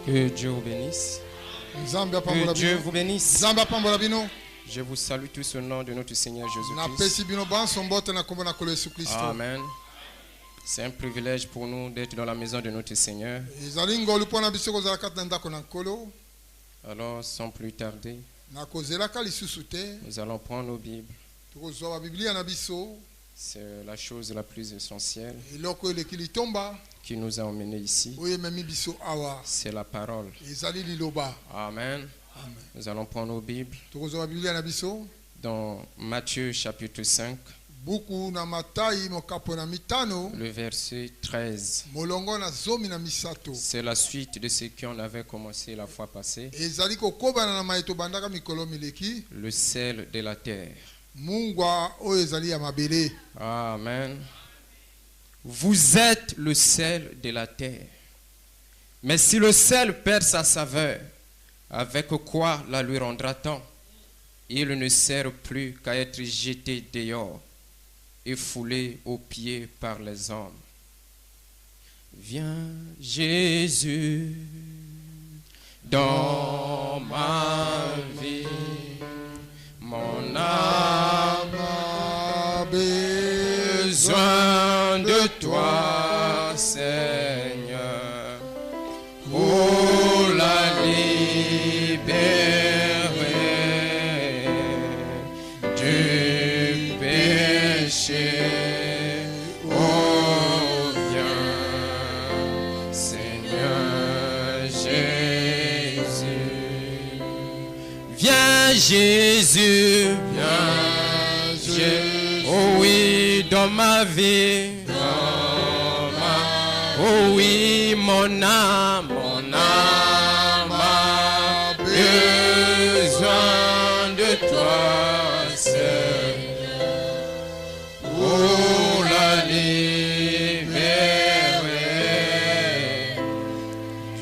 Que Dieu vous bénisse. Que Dieu vous bénisse. Je vous salue tous au nom de notre Seigneur Jésus-Christ. Amen. C'est un privilège pour nous d'être dans la maison de notre Seigneur. Alors, sans plus tarder, nous allons prendre nos Bibles. C'est la chose la plus essentielle qui nous a emmenés ici. C'est la parole. Amen. Nous allons prendre nos Bibles dans Matthieu chapitre 5, le verset 13. C'est la suite de ce qu'on avait commencé la fois passée. Le sel de la terre. Amen. Vous êtes le sel de la terre. Mais si le sel perd sa saveur, avec quoi la lui rendra-t-on? Il ne sert plus qu'à être jeté dehors et foulé aux pieds par les hommes. Viens Jésus dans ma vie, mon âme a besoin de toi, Seigneur, pour la libérer du péché. Oh, viens, Seigneur Jésus. Viens Jésus, viens Jésus. Oh oui, dans ma vie. Oh oui, mon âme a besoin de toi, Seigneur, pour la libérer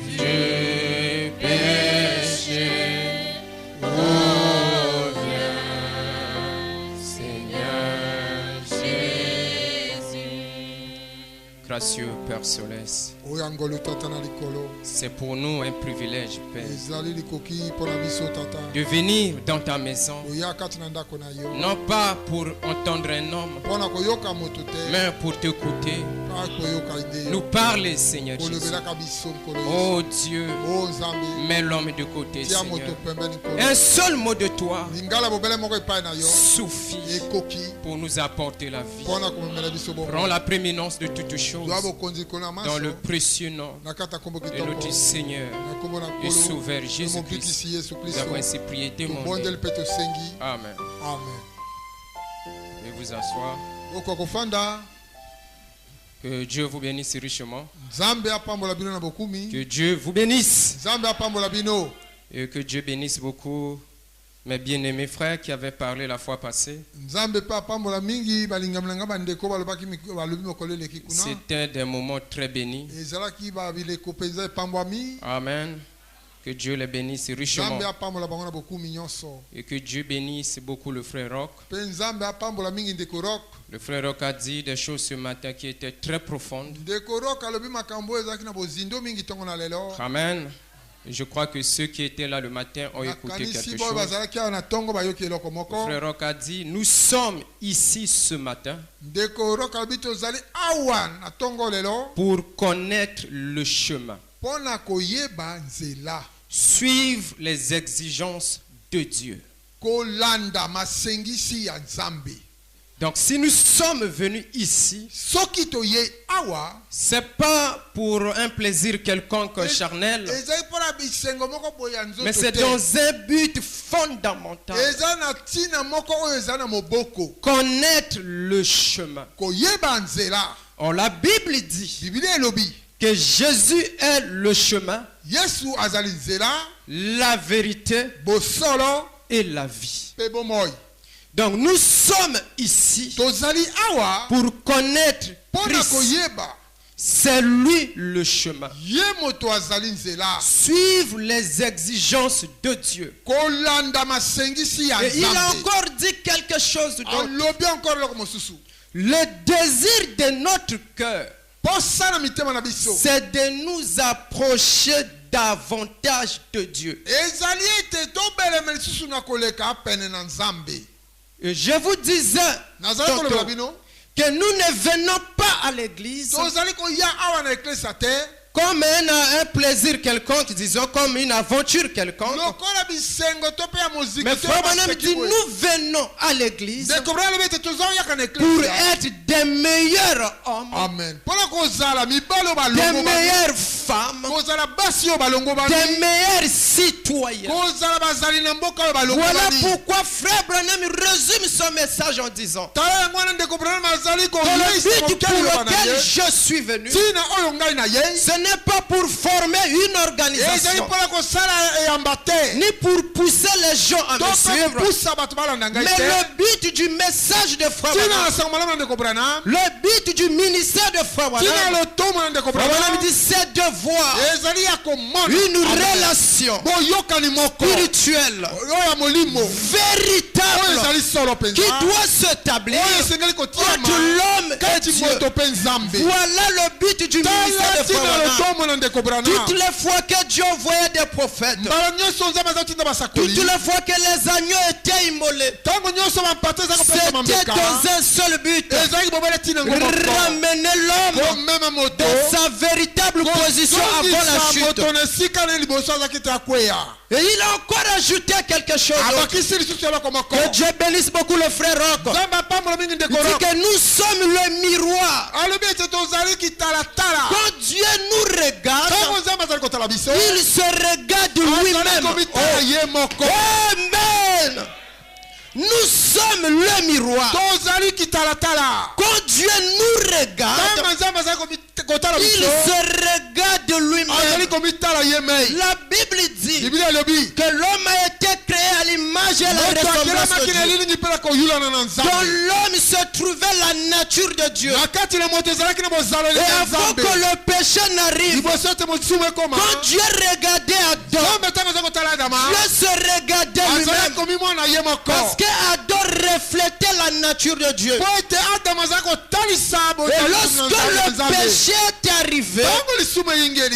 du péché. Oh, viens, Seigneur Jésus. Gracieux Père Céleste, c'est pour nous un privilège, Père, de venir dans ta maison, non pas pour entendre un homme, mais pour t'écouter. Nous parler, Seigneur Jésus. Oh Dieu, mets l'homme de côté, Seigneur. Un seul mot de toi suffit pour nous apporter la vie. Prends la prééminence de toutes choses dans le précieux nom de notre Seigneur et Sauveur Jésus-Christ. Nous avons ainsi prié, demandé. Amen. Veuillez vous asseoir. Que Dieu vous bénisse richement. Que Dieu vous bénisse. Et que Dieu bénisse beaucoup mes bien-aimés frères qui avaient parlé la fois passée. C'était des moments très bénis. Amen. Que Dieu les bénisse richement. Et que Dieu bénisse beaucoup le frère Roch. Le frère Roch a dit des choses ce matin qui étaient très profondes. Amen. Je crois que ceux qui étaient là le matin ont écouté quelque chose. Le frère Roch a dit, nous sommes ici ce matin pour connaître le chemin. Suivre les exigences de Dieu. Donc si nous sommes venus ici, c'est pas pour un plaisir quelconque charnel, mais c'est dans un but fondamental. Connaître le chemin. Or, la Bible dit que Jésus est le chemin, la vérité et la vie. Donc nous sommes ici pour connaître Christ. C'est lui le chemin. Suivre les exigences de Dieu. Et il a encore dit quelque chose d'autre. Le désir de notre cœur, c'est de nous approcher davantage de Dieu. Et je vous disais tantôt que nous ne venons pas à l'église comme un plaisir quelconque, disons, comme une aventure quelconque. Mais Frère Branham dit, nous venons à l'église pour être des meilleurs hommes, Amen. des meilleures femmes, des meilleurs citoyens. Voilà pourquoi Frère Branham résume son message en disant que le but pour lequel je suis venu, ce n'est pas pour former une organisation, ni pour pousser les gens à me suivre, mais le but du message de Frère Branham, le but du ministère de Frère Branham dit, c'est de voir une relation spirituelle véritable qui doit s'établir entre l'homme et Dieu. Voilà le but du ministère de Frère Branham. Toutes les fois que Dieu envoyait des prophètes, toutes les fois que les agneaux étaient immolés, c'était dans un seul but: ramener l'homme dans sa véritable position avant la chute. Et il a encore ajouté quelque chose d'autre. Que Dieu bénisse beaucoup le frère Rock. Il dit que nous sommes le miroir. Quand Dieu nous regarde, il se regarde lui-même. Amen. Nous sommes le miroir. Quand Dieu nous regarde, il se regarde lui-même. La Bible dit que l'homme a été créé à l'image et à la ressemblance de Dieu. Dans l'homme se trouvait la nature de Dieu. Et avant que le péché n'arrive, quand Dieu regardait Adam, Dieu se regardait lui-même. Parce que Adam reflétait la nature de Dieu. Et lorsque le péché est arrivé,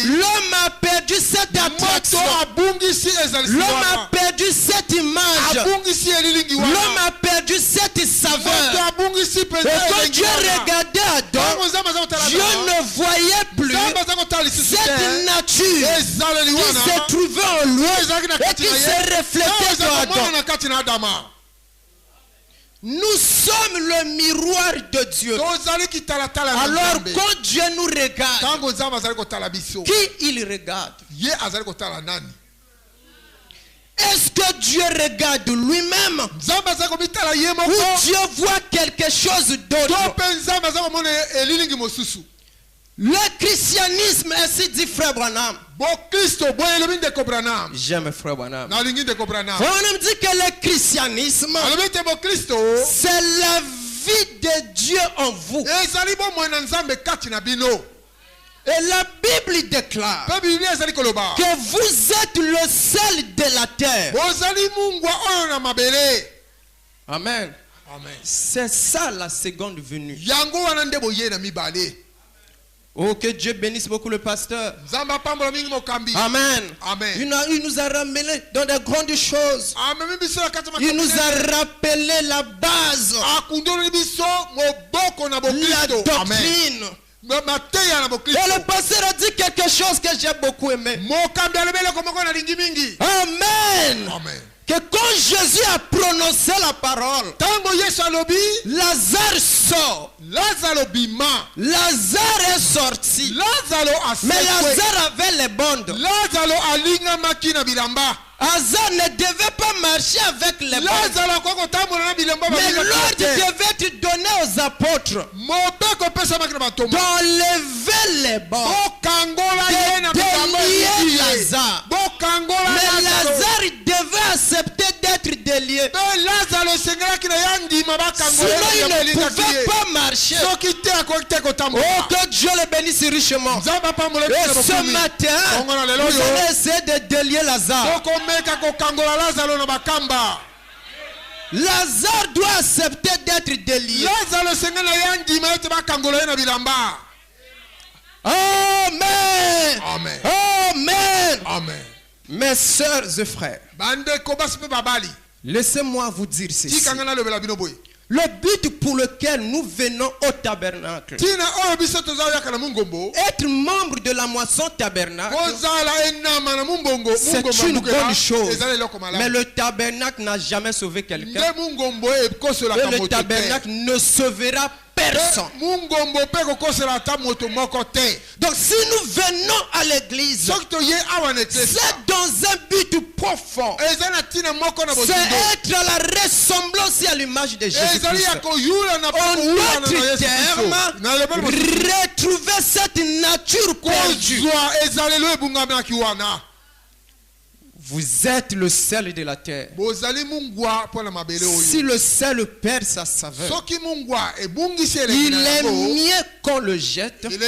l'homme a perdu cette attraction. L'homme a perdu cette image. L'homme a perdu cette saveur. Et quand Dieu regardait Adam, Dieu ne voyait plus cette nature qui se trouvait en lui et qui se reflétait dans Adam. Nous sommes le miroir de Dieu. Alors quand Dieu nous regarde, qui il regarde? Est-ce que Dieu regarde lui-même ou Dieu voit quelque chose d'autre? Le christianisme, ainsi dit Frère Branham. J'aime Frère Branham. Branham dit que le christianisme, c'est la vie de Dieu en vous. Et la Bible déclare que vous êtes le sel de la terre. Amen. C'est ça la seconde venue. Oh, que Dieu bénisse beaucoup le pasteur. Amen. Il nous a ramené dans de grandes choses. Il nous a rappelé la base, la doctrine. Et le pasteur a dit quelque chose que j'ai beaucoup aimé. Amen. Que quand Jésus a prononcé la parole, Lazare sort. Lazare est sorti. Mais Lazare avait les bandes. Lazare ne devait pas marcher avec les bandes. Mais l'ordre devait être donné aux apôtres d'enlever les bandes, de délier Lazare. Mais Lazare devait accepter d'être délié. Sinon il ne pouvait pas marcher. Oh, que Dieu le bénisse richement. Et ce matin, nous allons essayer de délier Lazare. Lazare doit accepter d'être délié. Amen. Amen. Amen. Mes sœurs et frères, laissez-moi vous dire ceci. Le but pour lequel nous venons au tabernacle, être membre de la moisson tabernacle, c'est une bonne chose. Mais le tabernacle n'a jamais sauvé quelqu'un. Et le tabernacle ne sauvera personne. Donc si nous venons à l'église, c'est dans un but profond. C'est être à la ressemblance et à l'image de Jésus-Christ. En d'autres termes, retrouver cette nature perdue. Vous êtes le sel de la terre. Si le sel perd sa saveur, il est mieux qu'on le jette afin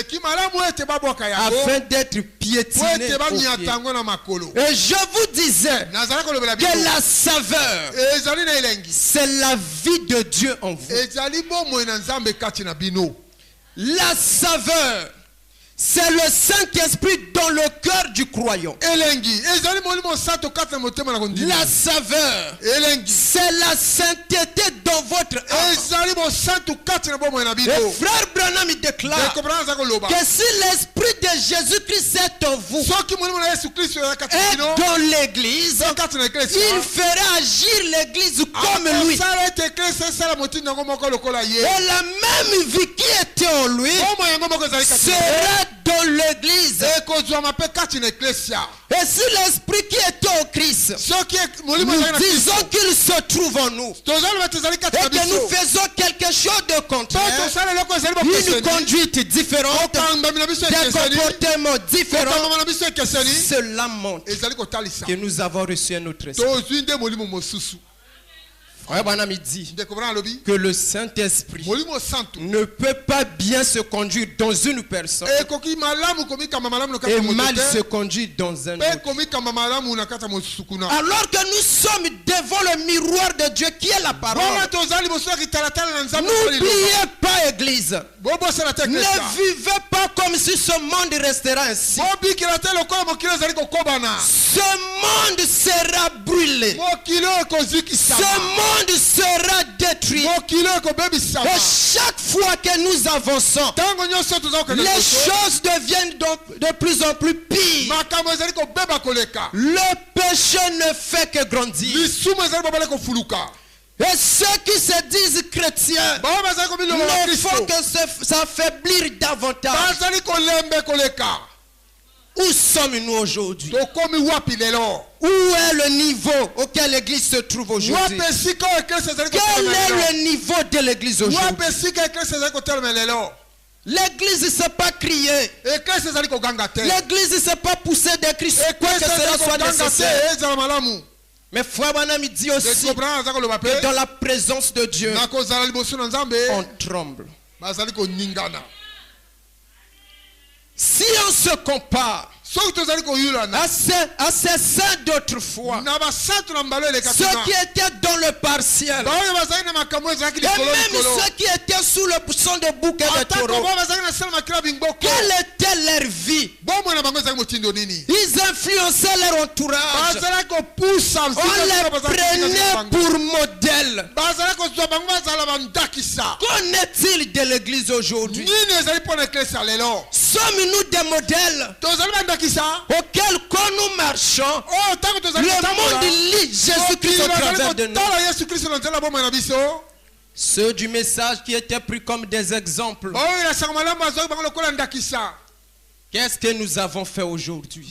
d'être piétiné au pied. Et je vous disais que la saveur, c'est la vie de Dieu en vous. La saveur, c'est le Saint-Esprit dans le cœur du croyant. La saveur, c'est la sainteté dans votre âme. Et frère Branham déclare que si l'Esprit de Jésus-Christ est en vous et dans l'église, il fera agir l'église comme lui. Et la même vie qui était en lui sera dans l'église. Et si l'esprit qui est en Christ, nous disons qu'il se trouve en nous, et que nous faisons quelque chose de contraire, une conduite différente, des comportements différents, cela montre que nous avons reçu un autre esprit. Frère Branham dit que le Saint-Esprit ne peut pas bien se conduire dans une personne et mal se conduire dans un autre. Alors que nous sommes devant le miroir de Dieu qui est la parole, n'oubliez pas, Église, ne vivez pas comme si ce monde restera ainsi. Ce monde sera brûlé. Ce monde sera détruit. Et chaque fois que nous avançons, les choses deviennent de plus en plus pires. Le péché ne fait que grandir. Et ceux qui se disent chrétiens ne font que s'affaiblir davantage. Où sommes-nous aujourd'hui? Où est le niveau auquel l'église se trouve aujourd'hui? Quel est le niveau de l'église aujourd'hui? L'église ne sait pas crier. L'église ne sait pas pousser des cris quoi que cela soit nécessaire. Mais frère Branham dit aussi que dans la présence de Dieu, on tremble. Si on se compare à ces saints d'autrefois, ceux qui étaient dans le partiel, et même ceux qui étaient sous le son de bouc et de taureau, quelle était leur vie? Ils influençaient leur entourage. On les prenait pour modèle. Qu'en est-il de l'église aujourd'hui? Sommes-nous des modèles auquel quand nous marchons, le monde lit Jésus-Christ au travers de nous? Ceux du message qui étaient pris comme des exemples, qu'est-ce que nous avons fait aujourd'hui?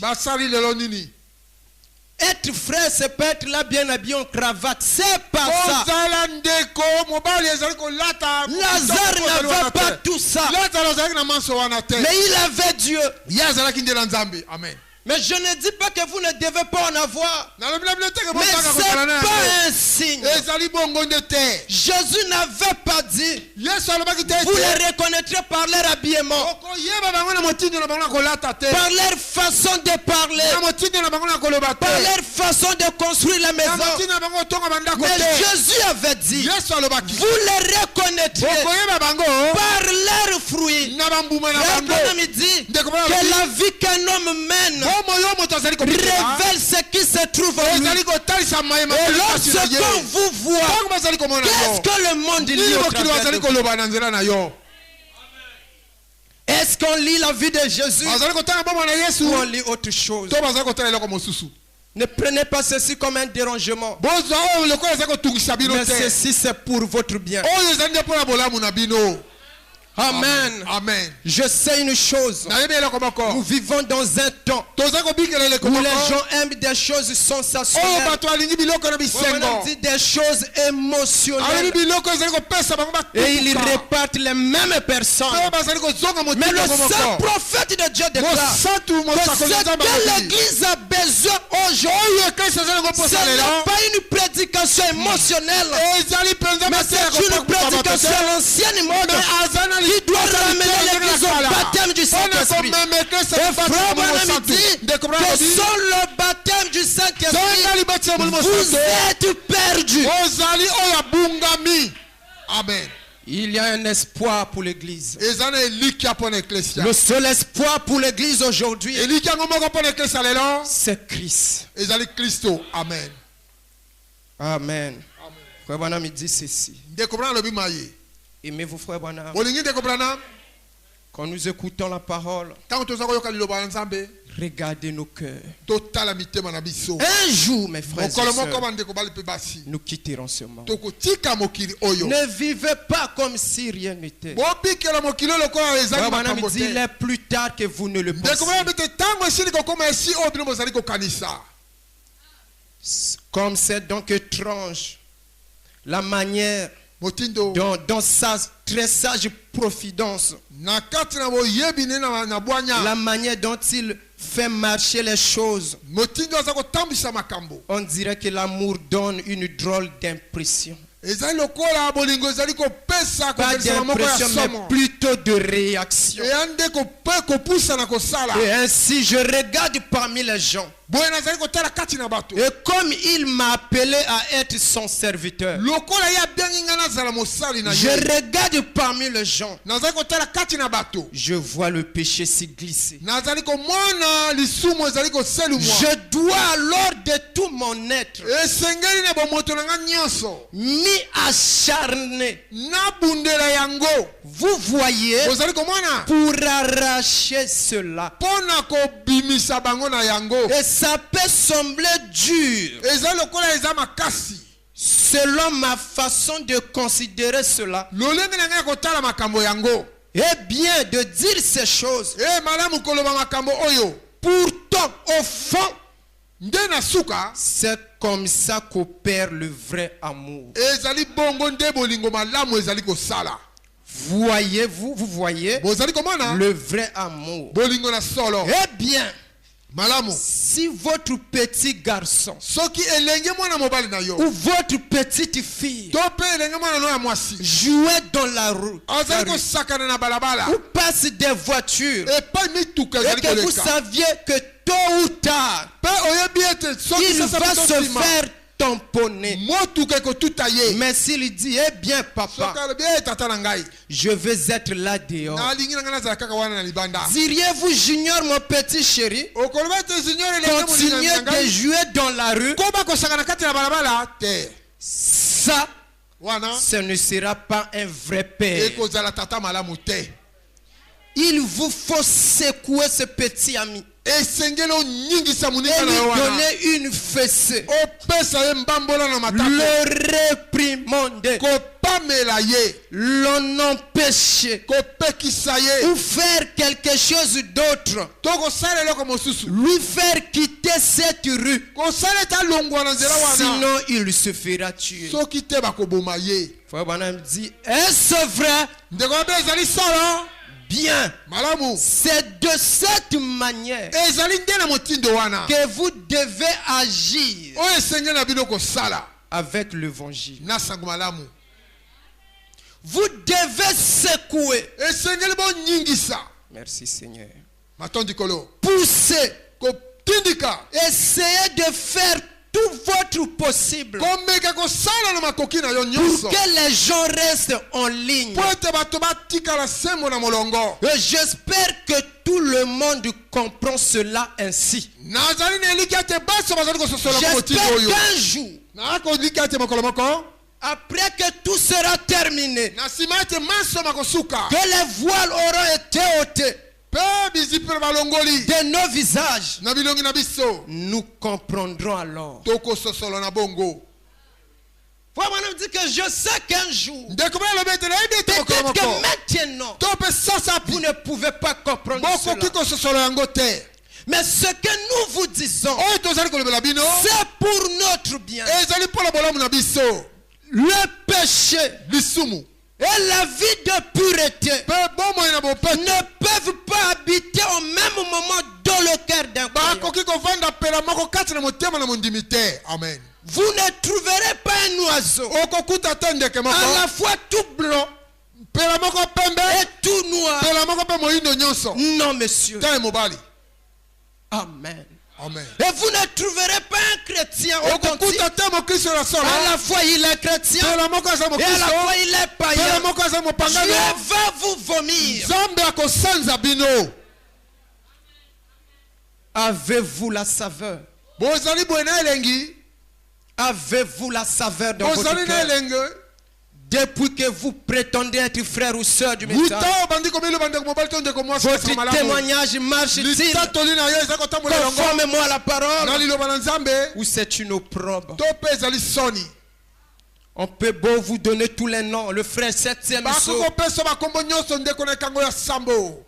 Être frère, c'est pas être là bien habillé en cravate. C'est pas ça. Lazare n'avait pas tout ça. Mais il avait Dieu. Amen. Mais je ne dis pas que vous ne devez pas en avoir. Mais ce n'est pas un signe. Jésus n'avait pas dit vous les reconnaîtrez par leur habillement, par leur façon de parler, par leur façon de construire la maison. Mais Jésus avait dit vous les reconnaîtrez par leurs fruits. Il dit que la vie qu'un homme mène révèle ce qui se trouve en lui. Et lorsqu'on vous voit, qu'est-ce que le monde lit au travers de vous? Est-ce qu'on lit la vie de Jésus ou on lit autre chose? Ne prenez pas ceci comme un dérangement. Mais ceci c'est pour votre bien. Amen. Amen. Je sais une chose. Nous vivons dans un temps où les gens aiment des choses sensationnelles. On dit des choses émotionnelles. Et ils répartent les mêmes personnes. Mais le seul prophète de Dieu déclare que ce que l'Église a besoin aujourd'hui, ce n'est pas une prédication émotionnelle, mais c'est une prédication à l'ancienne mode. Il doit ramener l'Église au baptême du Saint-Esprit. Et frère Branham dit que sans le baptême du Saint-Esprit, vous êtes perdus. Amen. Il y a un espoir pour l'Église. Le seul espoir pour l'Église aujourd'hui, c'est Christ. Amen. Amen. Frère Branham dit ceci. Aimez-vous, frère Branham? Quand nous écoutons la parole, regardez nos cœurs. Un jour, mes frères et sœurs, nous quitterons ce monde. Ne vivez pas comme si rien n'était. Frère Branham dit, il est plus tard que vous ne le pensez. Comme c'est donc étrange la manière dans sa très sage providence, la manière dont il fait marcher les choses, on dirait que l'amour donne une drôle d'impression. Pas d'impression, mais plutôt de réaction. Et ainsi je regarde parmi les gens. Et comme il m'a appelé à être son serviteur, je regarde parmi les gens. Je vois le péché s'y glisser. Je dois alors de tout mon être m'y acharner. Vous voyez, pour arracher cela. Et ça peut sembler dur selon ma façon de considérer cela. Et bien de dire ces choses. Pourtant, au fond, c'est comme ça qu'opère le vrai amour. Voyez-vous, vous voyez le vrai amour. Eh bien, si votre petit garçon ou votre petite fille jouait dans la rue ou passe des voitures et que vous saviez que tôt ou tard il va se faire tamponner, mais s'il dit, eh bien papa, je veux être là dehors, diriez-vous, j'ignore mon petit chéri, continuez de jouer dans la rue? Ça, ce ne sera pas un vrai père. Il vous faut secouer ce petit ami et lui donner une fessée, le réprimander, l'en empêcher ou faire quelque chose d'autre, lui faire quitter cette rue, sinon il se fera tuer. Frère Branham dit, est-ce vrai? Bien, c'est de cette manière que vous devez agir avec l'évangile. Vous devez secouer. Merci Seigneur. Pousser. Essayez de faire tout votre possible komeka kosala na makoki na yo pour nyonso que les gens restent en ligne. po ete bato batikala sembo na molongo. Et j'espère que tout le monde comprend cela ainsi. nazali na eliki ete baso bazali kososola motindo J'espère oyo qu'un jour, nakoliki ete mokolo moko après que tout sera terminé, na nsima ete maso makosuka que les voiles auront été ôtés mpe bizipelo balongoli de nos visages, na bilongi na biso nous comprendrons alors. tokososola na bongo. Frère Branham dit que je sais qu'un jour, ndeko bana lobi ete nayebi ete mokolo peut-être que moko maintenant, to mpe sasa vous pi ne pouvez pas comprendre bokoki cela. kososola yango te. Mais ce que nous vous disons, oyo tozali kolobela bino c'est pour notre bien. ezali mpo na bolamu na biso. Le péché lisumu et la vie de pureté mpe bomoi na bopeto ne peuvent pas habiter au même moment dans le cœur d'un croyant. bakoki kovanda pela moko kati na motema na mondimi te. Amen. Vous ne trouverez pas un oiseau okokuta te ndeke à moko la fois tout blanc pela moko pembe et tout noir. pela moko mpe moyindo nyonso Non, monsieur. te mobali. Amen. Amen. Et vous ne trouverez pas un chrétien authentique. okokuta te mokristo na solo À la fois il est chrétien pela moko aza et à la mokristo fois il est pela païen. moko aza Dieu mopangano. va vous vomir. nzambe akosanza bino. Avez-vous la saveur? bozali boye na elengi Avez-vous la saveur dans votre bozali na cœur? elenge Depuis que vous prétendez être frère ou sœur du message, buta obandi komiloba ndeko mobali to ndeko mwasi votre kasala malamu. témoignage marche-t-il litatoli na yo eza kotambola elongo conformément à la parole na liloba na nzambe ou c'est une opprobre? to mpe ezali soni. On peut beau vous donner tous les noms. Le frère septième saut, bakokopesa bakombo nyonso ndeko na ekango ya sambo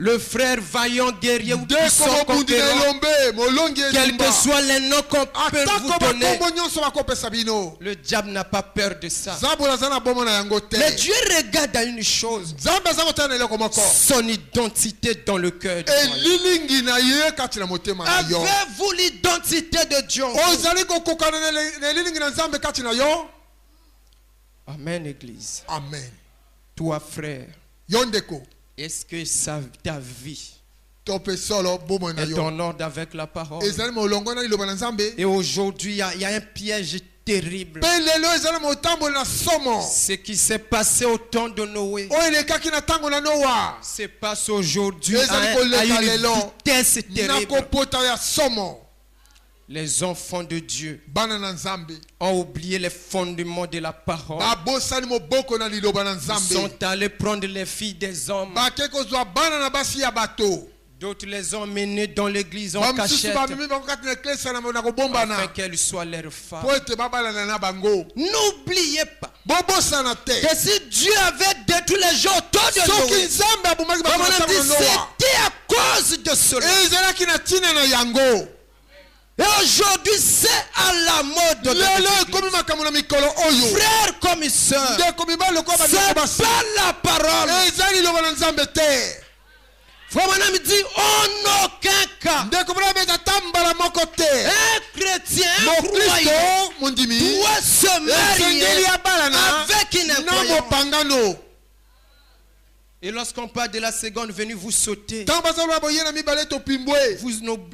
le frère vaillant guerrier ou ndeko puissant mobundi na conquérant, elombe molongi quels ezimba que soient les noms qu'on peut vous atako donner, bakombo nyonso bakopesa bino. le diable n'a pas peur de ça. nzambe aza na bomo na yango te. Mais Dieu regarde à une chose, nzambe aza kotala na eloko moko son identité dans le cœur du croyant. elilingi na ye kati na motema na yo. Avez-vous l'identité de Dieu en vous? ozali kokokana na elilingi na nzambe kati na yo. Amen, Église. Amen. Toi, frère, yo ndeko est-ce que ta vie to mpe solo bomo na est yo en ordre avec la parole? ezali molongo na liloba na nzambe. Et aujourd'hui, il y a un piège terrible. mpe lelo ezali motamboli na somo Ce qui s'est passé au temps de Noé oyo elekaki na ntango na noa se passe aujourd'hui Les à alcooliques, une lelo. vitesse na terrible. kopota ya somo. Les enfants de Dieu bana na nzambe ont oublié les fondements de la parole. babosani moboko na liloba na Ils nzambe. sont allés prendre les filles des hommes. bake kozwa bana na basi ya bato. D'autres les ont menés dans l'église en bamosusu cachette bamemi bango kati na eklesa na afin kobombana qu'elles soient leurs femmes. po ete babalana na bango. N'oubliez pas bobosana te que si Dieu avait détruit les gens autour de soki Noé, nzambe abomaki bato on na a ntango dit na noa c'était à cause de cela. ezalaki na ntina na yango. Et aujourd'hui, c'est à la mode de lelo l'église. ekomi makambo na mikolo oyo. Frères comme sœurs, ndeko mibali lokola c'est bandeko basi pas la parole. eza liloba na nzambe te. Frère Branham dit en aucun cas ndeko mwana beza tambala moko te. un chrétien, un croyant mokristo mondimi doit se marier esengeli abalana avec une na incroyante. mopangano. Et lorsqu'on parle de la seconde venue, vous sautez. ntango bazaloba boye na mibale topimbwe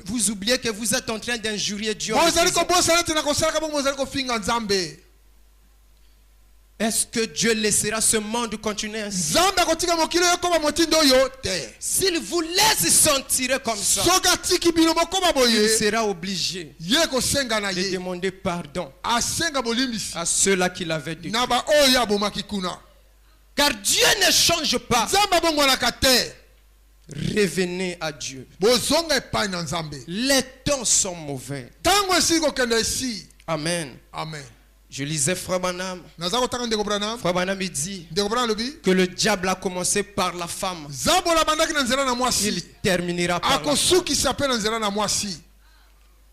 Vous oubliez que vous êtes en train d'injurier Dieu. bozali kobosana te na kosalaka bongo bozali kofinga nzambe. Est-ce que Dieu laissera ce monde continuer ainsi? nzambe akotika mokili oyo ekoma motindo oyo te. S'il vous laisse s'en tirer comme ça, soki atiki bino bokoma il boye sera obligé ye kosenga na de ye demander pardon asenga bolimbisi à ceux-là qui l'avaient détruit. na baoyo abomaki kuna. Car Dieu ne change pas. nzambe abongwanaka te. Revenez à Dieu. bozonga epai na nzambe. Les temps sont mauvais. ntango esili kokende esi. Amen. amen. Je lisais Frère Branham. naza kotanga ndeko branam. Frère Branham il dit ndeko branam alobi que le diable a commencé par la femme. nzambe abandaki na nzela na Il mwasi terminera par la femme. akosukisa mpe na nzela na mwasi.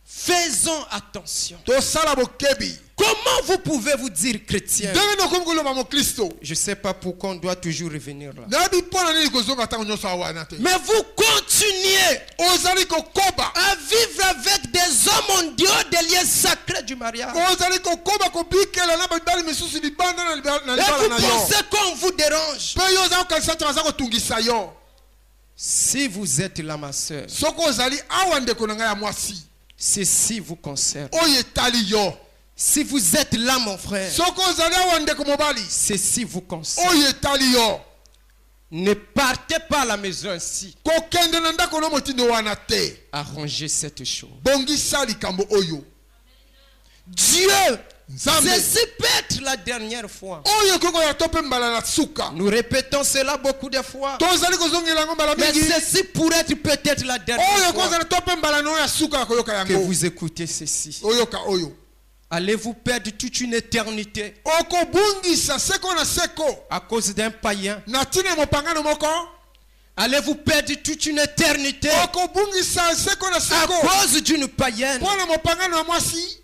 Faisons attention. tosala bokebi. Comment vous pouvez vous dire chrétien? ndenge nakomi koloba mokristo. Je ne sais pas pourquoi on doit toujours revenir là. nayebi mpo na nini kozonga ntango nyonso awana te. Mais vous continuez ozali kokoba. à vivre avec des hommes en dehors des liens sacrés du mariage. ozali kokoba kobikela na mibali misusu libanda na libala Et na vous yo. pensez qu'on vous dérange. mpe yo oza kokanisa te baza kotungisa yo. Si vous êtes là, ma soeur, soki ozali awa ndeko na ngai ya mwasi. ceci vous concerne. oyo etali yo. Si vous êtes là, mon frère, Soki ozali awa ndeko mobali, ceci vous concerne. oyo etali yo. Ne partez pas à la maison ainsi. Kokende na ndako no motindo wana te. Arrangez cette chose. Bongisa likambo oyo. Dieu, Nzambe. ceci peut être la dernière fois. Oyo koko ya tope mbala na suka. Nous répétons cela beaucoup de fois. Tozali kozongela ngo mbala Mais mingi. ceci pourrait être peut-être la dernière Oyo fois kozali tope mbala no ya suka koyoka que yango. vous écoutez ceci. Oyoka oyo. Allez-vous perdre toute une éternité Okobungisa seko na seko. à cause d'un païen? Na tina mopangano moko. Allez-vous perdre toute une éternité Okobungisa seko na à seko. cause d'une païenne? Pona mopangano ya mwasi.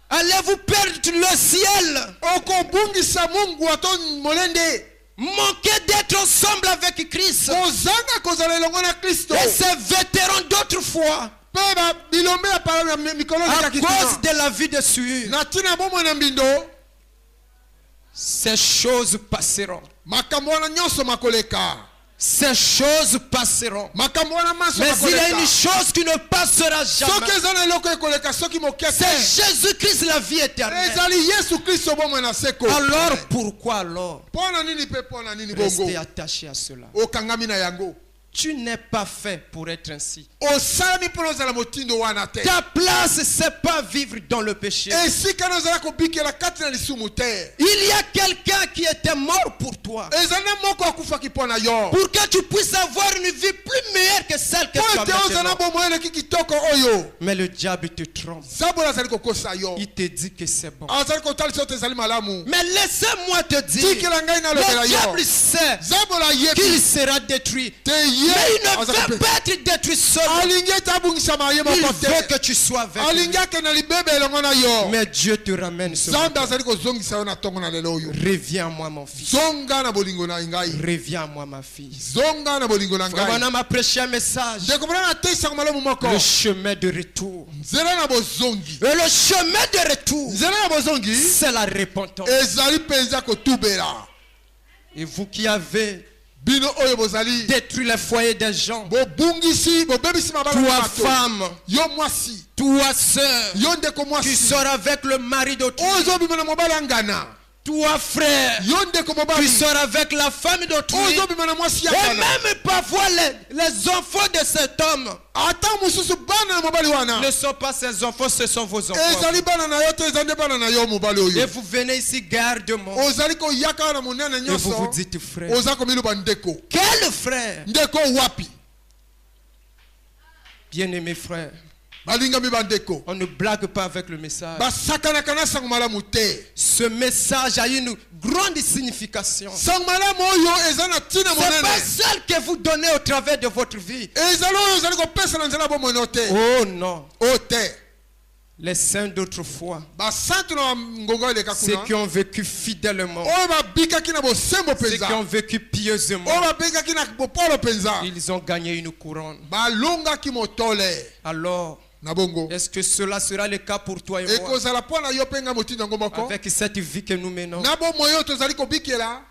Allez-vous perdre le ciel? Okobungisa Mungu ato molende. Manquer d'être ensemble avec Christ Kozanga kozala elongo na Kristo. et ses vétérans d'autrefois Peba bilombe ya pala mikolo à ya cause kitina. de la vie de Sur. Na tina bomo na mbindo. Ces choses passeront. Makambo wana nyonso makoleka. Ces choses passeront. Makambo wana maso Mais il y a makoleka. une chose qui ne passera Soki jamais. ezana eloko ekoleka soki mokete. C'est Jésus-Christ, la vie éternelle. Ezali Yesu Kristo bomo na seko. Alors pourquoi alors Pona nini pe pona nini rester bongo. attaché à cela? Okangami na yango. Tu n'es pas fait pour être ainsi. Osami pona zala motindo wana te. Ta place, c'est pas vivre dans le péché. Esika na zala kobikela kati na lisumu te. Il y a quelqu'un qui était mort pour toi, Ezana moko akufaki pona yo. pour que tu puisses avoir une vie plus meilleure que celle que tu Po as te ozana maintenant. bomo eleki kitoko oyo. Mais le diable te trompe. Zabola zali kokosa yo. Il te dit que c'est bon. Azali kotalisa te zali malamu. Mais laissez-moi te dire, Tikela ngai na lobela le yo. diable sait Zabola qu'il yebi. sera détruit. Te Mais ye. il ne veut pas être détruit seul. Alingi tabungisa maye Il moko veut te. que tu sois avec lui. Alingi akena libebe elongo na yo. Mais Dieu te ramène ce Nzambe matin. azali kozongisa yo na tongo na lelo oyo. Reviens à moi, mon fils. Zonga na bolingo na ngai. Reviens à moi, ma fille. Zonga na bolingo na Frère ngai. Branham a prêché un message. Ndeko mwana na teisa malamu moko. Le chemin de retour. Nzela na bozongi. Et le chemin de retour, Nzela na bozongi. c'est la repentance. Ezali penza kotubela. Et vous qui avez Bino oyo bozali. détruit les foyers des gens, Bobungisi, bobebisi mabala toi na bato. femme, Yo mwasi. toi sœur, Yo ndeko qui mwasi. sors avec le mari d'autrui, Ozo bima na mobala ngana. toi frère, Yo ndeko qui mobali. sors avec la femme d'autrui, Ozo bima na mwasi ya et ngana. même parfois les enfants de cet homme Ata mususu bana na mobali wana. ne sont pas ses enfants, ce sont vos enfants. Ezali bana na yo te ezande bana na yo mobali Et oyo. vous venez ici, garde-moi. Ozali ko yaka na monene Et vous vous nyonso. dites, frère, Oza ko miluba ndeko. quel frère, Ndeko wapi? bien-aimé frère, Balinga mi bandeko. on ne blague pas avec le message. Basakana kana sang malamu te. Ce message a une grande signification. Sang malamu oyo ezana tina Ce n'est pas monene. celle que vous donnez au travers de votre vie. Ezalo oyo ozali ko pesa na nzela bomono te. Oh non. O te. Les saints d'autrefois, Basantu na ngongo eleka ceux kuna. qui ont vécu fidèlement, Oyo babikaki na bosembo ceux qui ont penza. vécu pieusement, Oyo babikaki na bopolo penza. ils ont gagné une couronne. Balongaki motole. Alors, Na bongo. est-ce que cela sera le cas pour toi et moi Ekozala pona yo penga motindo ngo moko. avec cette vie que nous menons? Na bo moyo tozali ko bikela.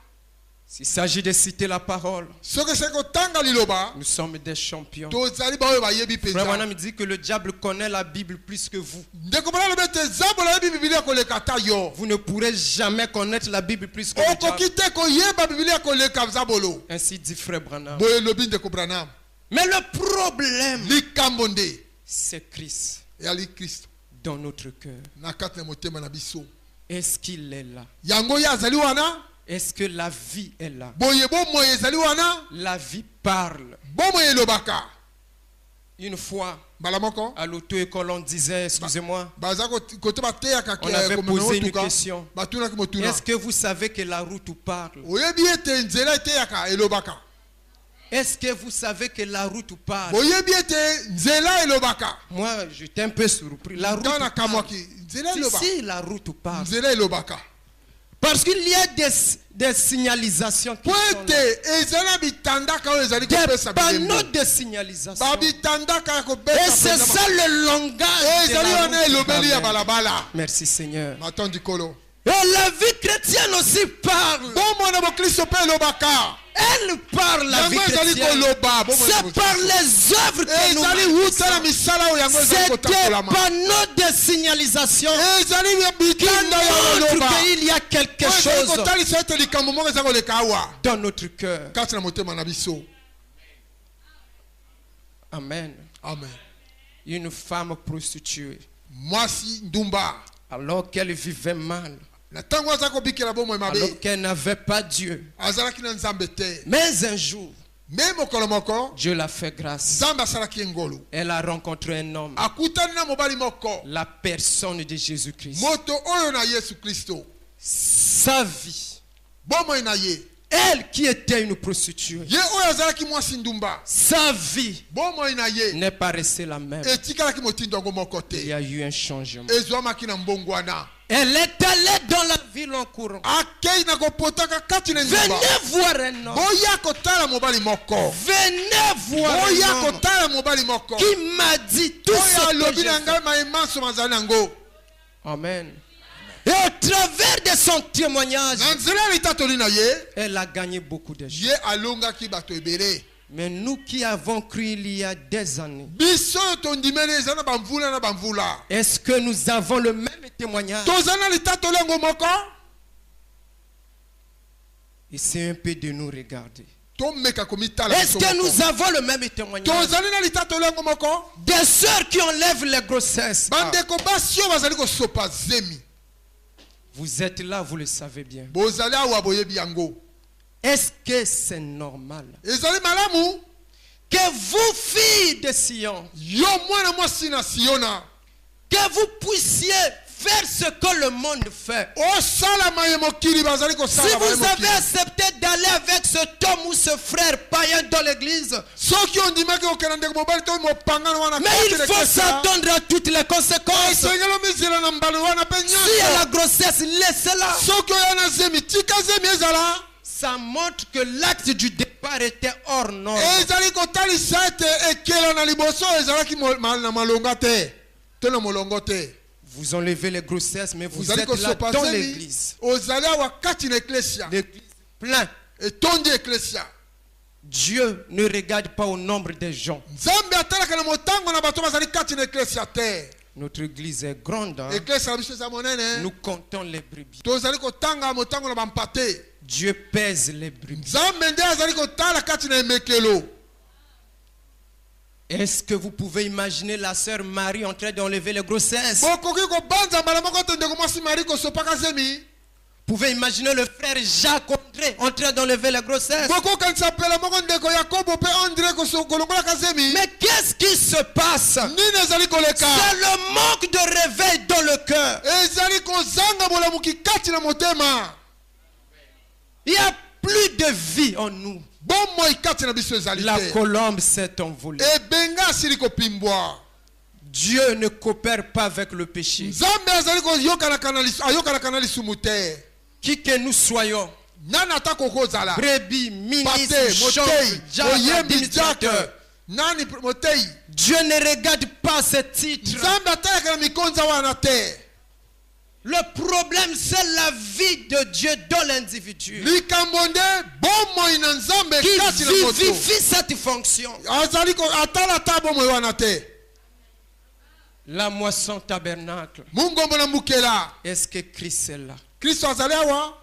S'il s'agit de citer la parole, Soki seko tanga liloba. nous sommes des champions. Tozali ba oyo bayebi Frère penza. Branham dit que le diable connaît la Bible plus que vous. Ndeko bana lobe te zabola yebi Biblia koleka ta yo. Vous ne pourrez jamais connaître la Bible plus que le diable. Okoki te koyeba Biblia koleka zabolo. Ainsi dit Frère Branham. Boye lobi ndeko Branham. Mais le problème, Likambo nde c'est Christ yali Kristo dans notre cœur. na kati na motema na biso. Est-ce qu'il est là? Yango ya azali wana. Est-ce que la vie est là? Boye bomo ezali wana. La vie parle. Bomo elobaka. Une fois, Mbala moko. à l'auto-école, on disait, excusez-moi, Baza kote bateyaka on avait posé une question. Batuna ki motuna. Est-ce que vous savez que la route parle? Oyebi ete nzela eteyaka elobaka. Est-ce que vous savez que la route parle? Oyebi ete nzela elobaka. Moi, j'étais un peu surpris. La route Tana parle. kamwaki. Nzela elobaka. Si, la route parle. Nzela elobaka. Parce qu'il y a des signalisations qui sont là. Poete ezala bitandaka oyo ezali Des kopesa panneaux bilembo. de signalisation. Babitandaka ya Et kobeta c'est penza ça le langage de ezali la wana route. elobeli ya Amen. balabala. Merci Seigneur. Matondi kolo. Et la vie chrétienne aussi parle. Bomona bokristo pe elobaka. Elle parle la vie Yango ezali chrétienne. koloba, bomo C'est ezali par kosusu. les œuvres que nous Ezali wuta na manifestons. misala oyo yango ezali C'est des kotakolama. panneaux de signalisation Ezali qui bikanda ya montrent koloba. qu'il y a quelque Oyo ezali chose kotalisa ete likambo moko eza koleka awa dans notre cœur. kati na motema na biso. Amen. Amen. Une femme prostituée, Mwasi ndumba alors qu'elle vivait mal, na ntango aza kobikela bomoi alors mabe qu'elle n'avait pas Dieu. azalaki na nzambe te. Mais un jour, Me mokolo moko Dieu l'a fait grâce. nzambe asalaki ye ngolu. Elle a rencontré un homme, Akutani na mobali moko la personne de Jésus-Christ. moto oyo na Yesu Kristo. Sa vie, Bomoi na ye elle qui était une prostituée, ye oyo azalaki mwasi ndumba. sa vie Bomoi na ye n'est pas restée la même. etikalaki motindo yango moko Il y te. a eu un changement. Ezwamaki na mbongwana. Elle est allée dans la ville en courant. Akei na kopotaka kati na ndumba. Venez voir un homme. Boya kotala mobali moko. Venez voir Boya un homme kotala mobali moko. qui m'a dit tout Oyo ce que alobi j'ai na fait. ngai maemanso mazali nango. Amen. Et au travers de son témoignage, Na nzela ya litatoli na ye elle a gagné beaucoup de choses. ye alongaki bato ebele. Mais nous qui avons cru il y a des années, Biso oyo tondimeli eza na bamvula na bamvula. est-ce que nous avons le même témoignage? Toza na litatoli yango moko. Et c'est un peu de nous regarder. Tomeka komitala Est-ce biso que moko. nous avons le même témoignage? Tozali na litatoli yango moko. Des sœurs qui enlèvent les grossesses. Bandeko basi oyo bazali kosopa zemi. Vous êtes là, vous le savez bien. Bozali awa boyebi yango. Est-ce que c'est normal Ezali malamu. que vous, filles de Sion, Yo mwana mwasi na Siona. que vous puissiez faire ce que le monde fait? Osalama ye mokili bazali Si kosala vous ba avez accepté d'aller avec cet homme ou ce frère païen dans l'église, soki ondimaki kokenda ndeko mobali to mopangano wana mais il faut s'attendre à toutes les conséquences. esengeli omizela na mbala wana mpe Si il y a la nyonso. grossesse, laissez-la. Soki oya na zemi tika zemi ezala. Ça montre que l'acte du départ était hors norme. Ezali kotalisa ete ekela na liboso ezalaki na malonga te to na molongo te. Vous enlevez les grossesses, mais vous Ozali êtes là kosopa dans zemi l'église. ozali awa kati na eklesia L'église plein. etondi eklesia. Dieu ne regarde pas au nombre des gens. Nzambe atalaka na motango na bato bazali kati na eklesia te. Notre église est grande. Hein? Eklesia na biso eza monene. Nous comptons les brebis. Tozali kotanga motango na bampate. Dieu pèse les brebis. Nzambe nde azali kotala kati na emekelo. Est-ce que vous pouvez imaginer la sœur Marie en train d'enlever les grossesses? Bokoki kobanza mbala moko to ndeko mwasi Marie kosopaka zemi. Vous pouvez imaginer le frère Jacques André en train d'enlever les grossesses? Bokokanisa pela moko ndeko Yakobo pe André kolongolaka zemi. Mais qu'est-ce qui se passe? Nini ezali koleka? C'est le manque de réveil dans le cœur. Ezali kozanga bolamuki kati na motema. Il n'y a plus de vie en nous. Bomoi kati na biso ezali La te. colombe s'est envolée. Ebenga asili kopimbwa. Dieu ne coopère pas avec le péché. Nzambe azali ayokanaka na lisumu te. Qui que nous soyons, Nani ata kokozala. brebis, ministres, Pate, chauves, motei, diacres, oyembi administrateurs, diacre. Nani motei. Dieu ne regarde pas ce titre. Nzambe atalaka na mikonza wana te. Le problème, c'est la vie de Dieu dans l'individu Likambo nde bomoi na Nzambe qui kati na moto. vivifie cette fonction. Azali ko atala ta bomoi wana te. La moisson tabernacle. Mungombo na mukela. Est-ce que Christ est là? Kristo azali awa.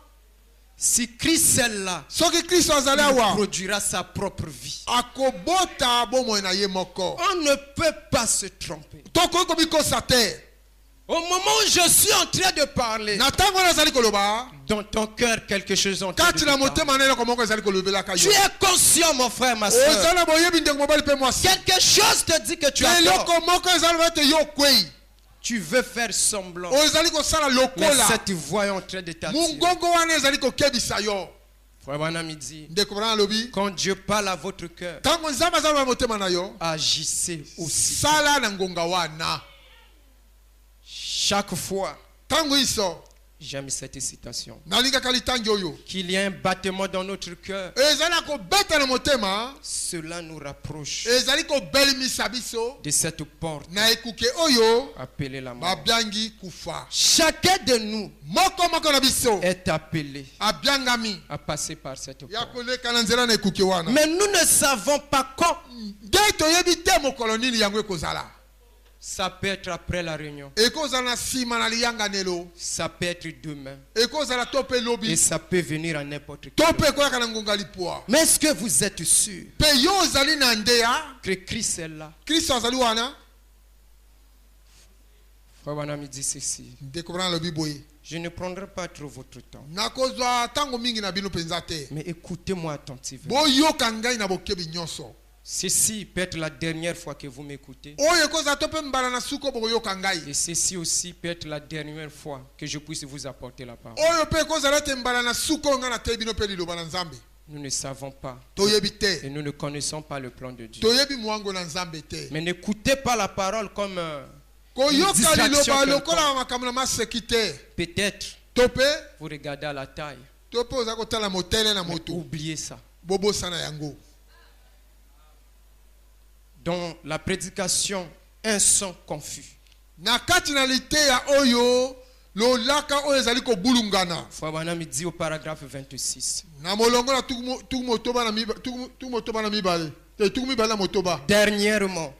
Si Christ est là, Soki Kristo azali il awa. produira sa propre vie. Akobota bomoi na ye moko. On ne peut pas se tromper. Tokoki komikosa te. Au moment où je suis en train de parler, Na tango wana azali koloba. dans ton cœur, quelque chose est en train de Kati te na parler. motema na eloko moko ezali kolobelaka Tu yo. es conscient, mon frère, ma soeur. Ozala boyebi ndeko mobali pe mwasi. Quelque chose te dit que tu as tort. Eloko moko ezali ete yo kwei. Tu veux faire semblant. Ozali kosala Mais lokola. cette voix est en train de t'attirer. Mungongo wana ezali kokebisa yo. Frère Wanami dit, Ndeko bana lobi. quand Dieu parle à votre cœur, Tango Nzambe azali na motema na yo. agissez aussi. Sala na ngonga wana. Chaque fois Tango iso. J'aime cette citation. nalingaka litangi oyo Qu'il y ait un battement dans notre cœur, ezali kobeta na motema cela nous rapproche ezali kobelimisa biso de cette porte na ekuke oyo appelée la mort. babiangi kufa. Chacun de nous Moko na biso est appelé abiangami à passer par cette ya porte. koleka na nzela na ekuke wana. Mais nous ne savons pas quand. Nde toyebi te mokolo nini yango ekozala. Ça peut être après la réunion. Ekozala na nsima na liyanganelo. Ça peut être demain. Ekozala to pe Et lobi. ça peut venir à n'importe To quel pe moment. ekolaka na ngonga lipoa. Mais est-ce que vous êtes sûr Pe yo ozali na ndeya. que Christ est là? Kristo azali wana. Frère Branham dit ceci. Ndeko bana lobi boye. Je ne prendrai pas trop votre temps. Nakozwa tango mingi na bino penza te. Mais écoutez-moi attentivement. Boyoka ngai na bokebi nyonso. Ceci peut être la dernière fois que vous m'écoutez. Oyo ekozala to pe mbala na suko boyoka ngai. Et ceci aussi peut être la dernière fois que je puisse vous apporter la parole. Oyo pe ekozala te mbala na suko nga na te bino pe liloba na Nzambe. Nous ne savons pas. Toyebi Et te. nous ne connaissons pas le plan de Dieu. Toyebi mwango na Nzambe te. Mais n'écoutez pas la parole comme Koyoka distraction liloba quelconque. lokola makambo na maseki te. peut-être To pe vous regardez à la taille. to pe oza kotala motele na Mais moto. oubliez ça. Bobosana yango. Dans la prédication, un son confus. Na kati na liteya oyo lolaka oyo ezali kobulungana. Frère Branham dit au paragraphe 26. Na molongo na tuku motoba na mibale. Te tuku mibale na motoba. Dernièrement,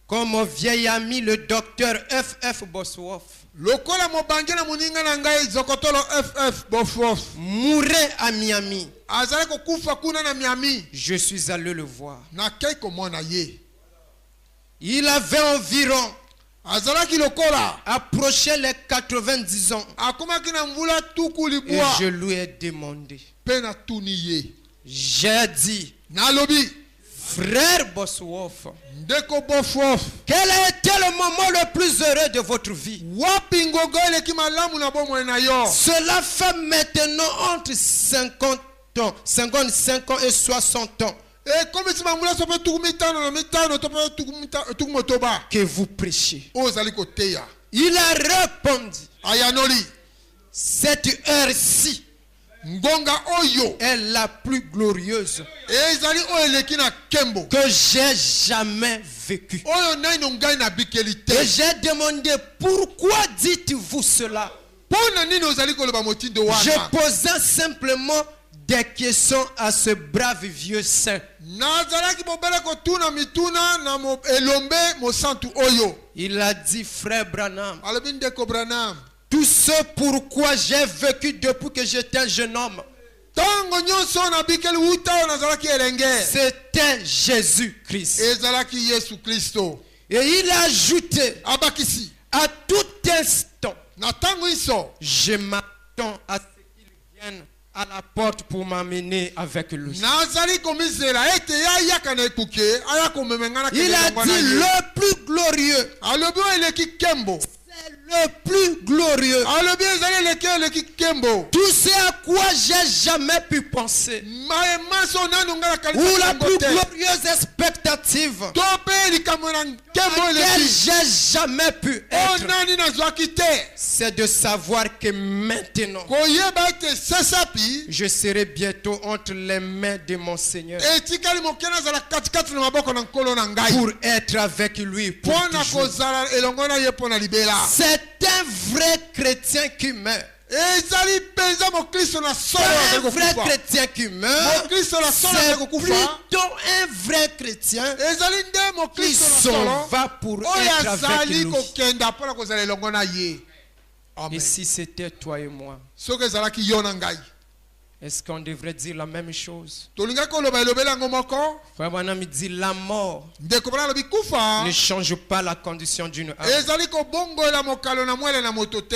comme mon vieil ami le docteur F.F. Bosworth Lokola mobange na muninga na ngai zokotolo FF Bosworth. mourait à Miami, Azali kokufa kuna na Miami. je suis allé le voir. Na kei komona ye. Il avait environ Azalaki lokola approché les 90 ans. akomaki na mvula tuku Et libwa. je lui ai demandé. Pe na tuni ye. J'ai dit, Na lobi frère Bosworth, ndeko Bosworth. quel a été le moment le plus heureux de votre vie? Wapi ngogo eleki malamu na bomoi na yo. Cela fait maintenant entre 55 ans et 60 ans Komisi mangula sope tuku mitano na mitano tope tuku motoba. que vous prêchez. Ozali koteya. Il a répondu, Ayanoli. cette heure-ci Ngonga oyo. est la plus glorieuse Ezali oyo eleki na kembo. que j'ai jamais vécue. Oyo naino ngai na bikeli Et te. j'ai demandé, pourquoi dites-vous cela? Pona nini ozali koloba motindo Je wana. posais simplement des questions à ce brave vieux saint. Nazalaki bobele kotuna mituna na elombe mosantu oyo. Il a dit, frère Branham, Alobi ndeko Branham. tout ce pourquoi j'ai vécu depuis que j'étais un jeune homme, Tango nyonso na bikeli uta oyo nazalaki elenge. c'était Jésus-Christ. Ezalaki Yesu Kristo. Et il a ajouté, Abakisi. à tout instant, Na tango iso. je m'attends à ce qu'il vienne à la porte pour m'amener avec lui. Nazali komizela ete ya yaka na ekuke aya komemengana Il a dit, le plus glorieux, alobi oyo eleki kembo. c'est le plus glorieux. Alobi ezali eleki kembo. Tout ce à quoi j'ai jamais pu penser, Maso nanu nga na ou kanisa la yango plus te. glorieuse expectative To pe likambo na kembo laquelle eleki. j'ai jamais pu O être, nani nazwaki te. c'est de savoir que maintenant, Koyeba ete sesapi je serai bientôt entre les mains de mon Seigneur etikali moke nazala katikati na maboko na nkolo na ngai. pour être avec lui pour Mpona toujours. kozala elongo na ye mpona libela. C'est un vrai chrétien qui meurt. Ezali mpenza mokristo na solo Un azali vrai kokufa. chrétien qui meurt, Mokristo na solo c'est azali kokufa. plutôt un vrai chrétien Ezali nde qui mokristo na s'en solo va pour oyo être avec azali lui. kokenda mpona kozala elongo na ye. Et Amen. si c'était toi et moi, Soki ezalaki yo na ngai est-ce qu'on devrait dire la même chose? tolingaki koloba elobeli yango moko. Frère Branham dit, la mort Ndeko bana alobi kufa ne change pas la condition d'une âme. ezali kobongola mokalo na mwele na moto te.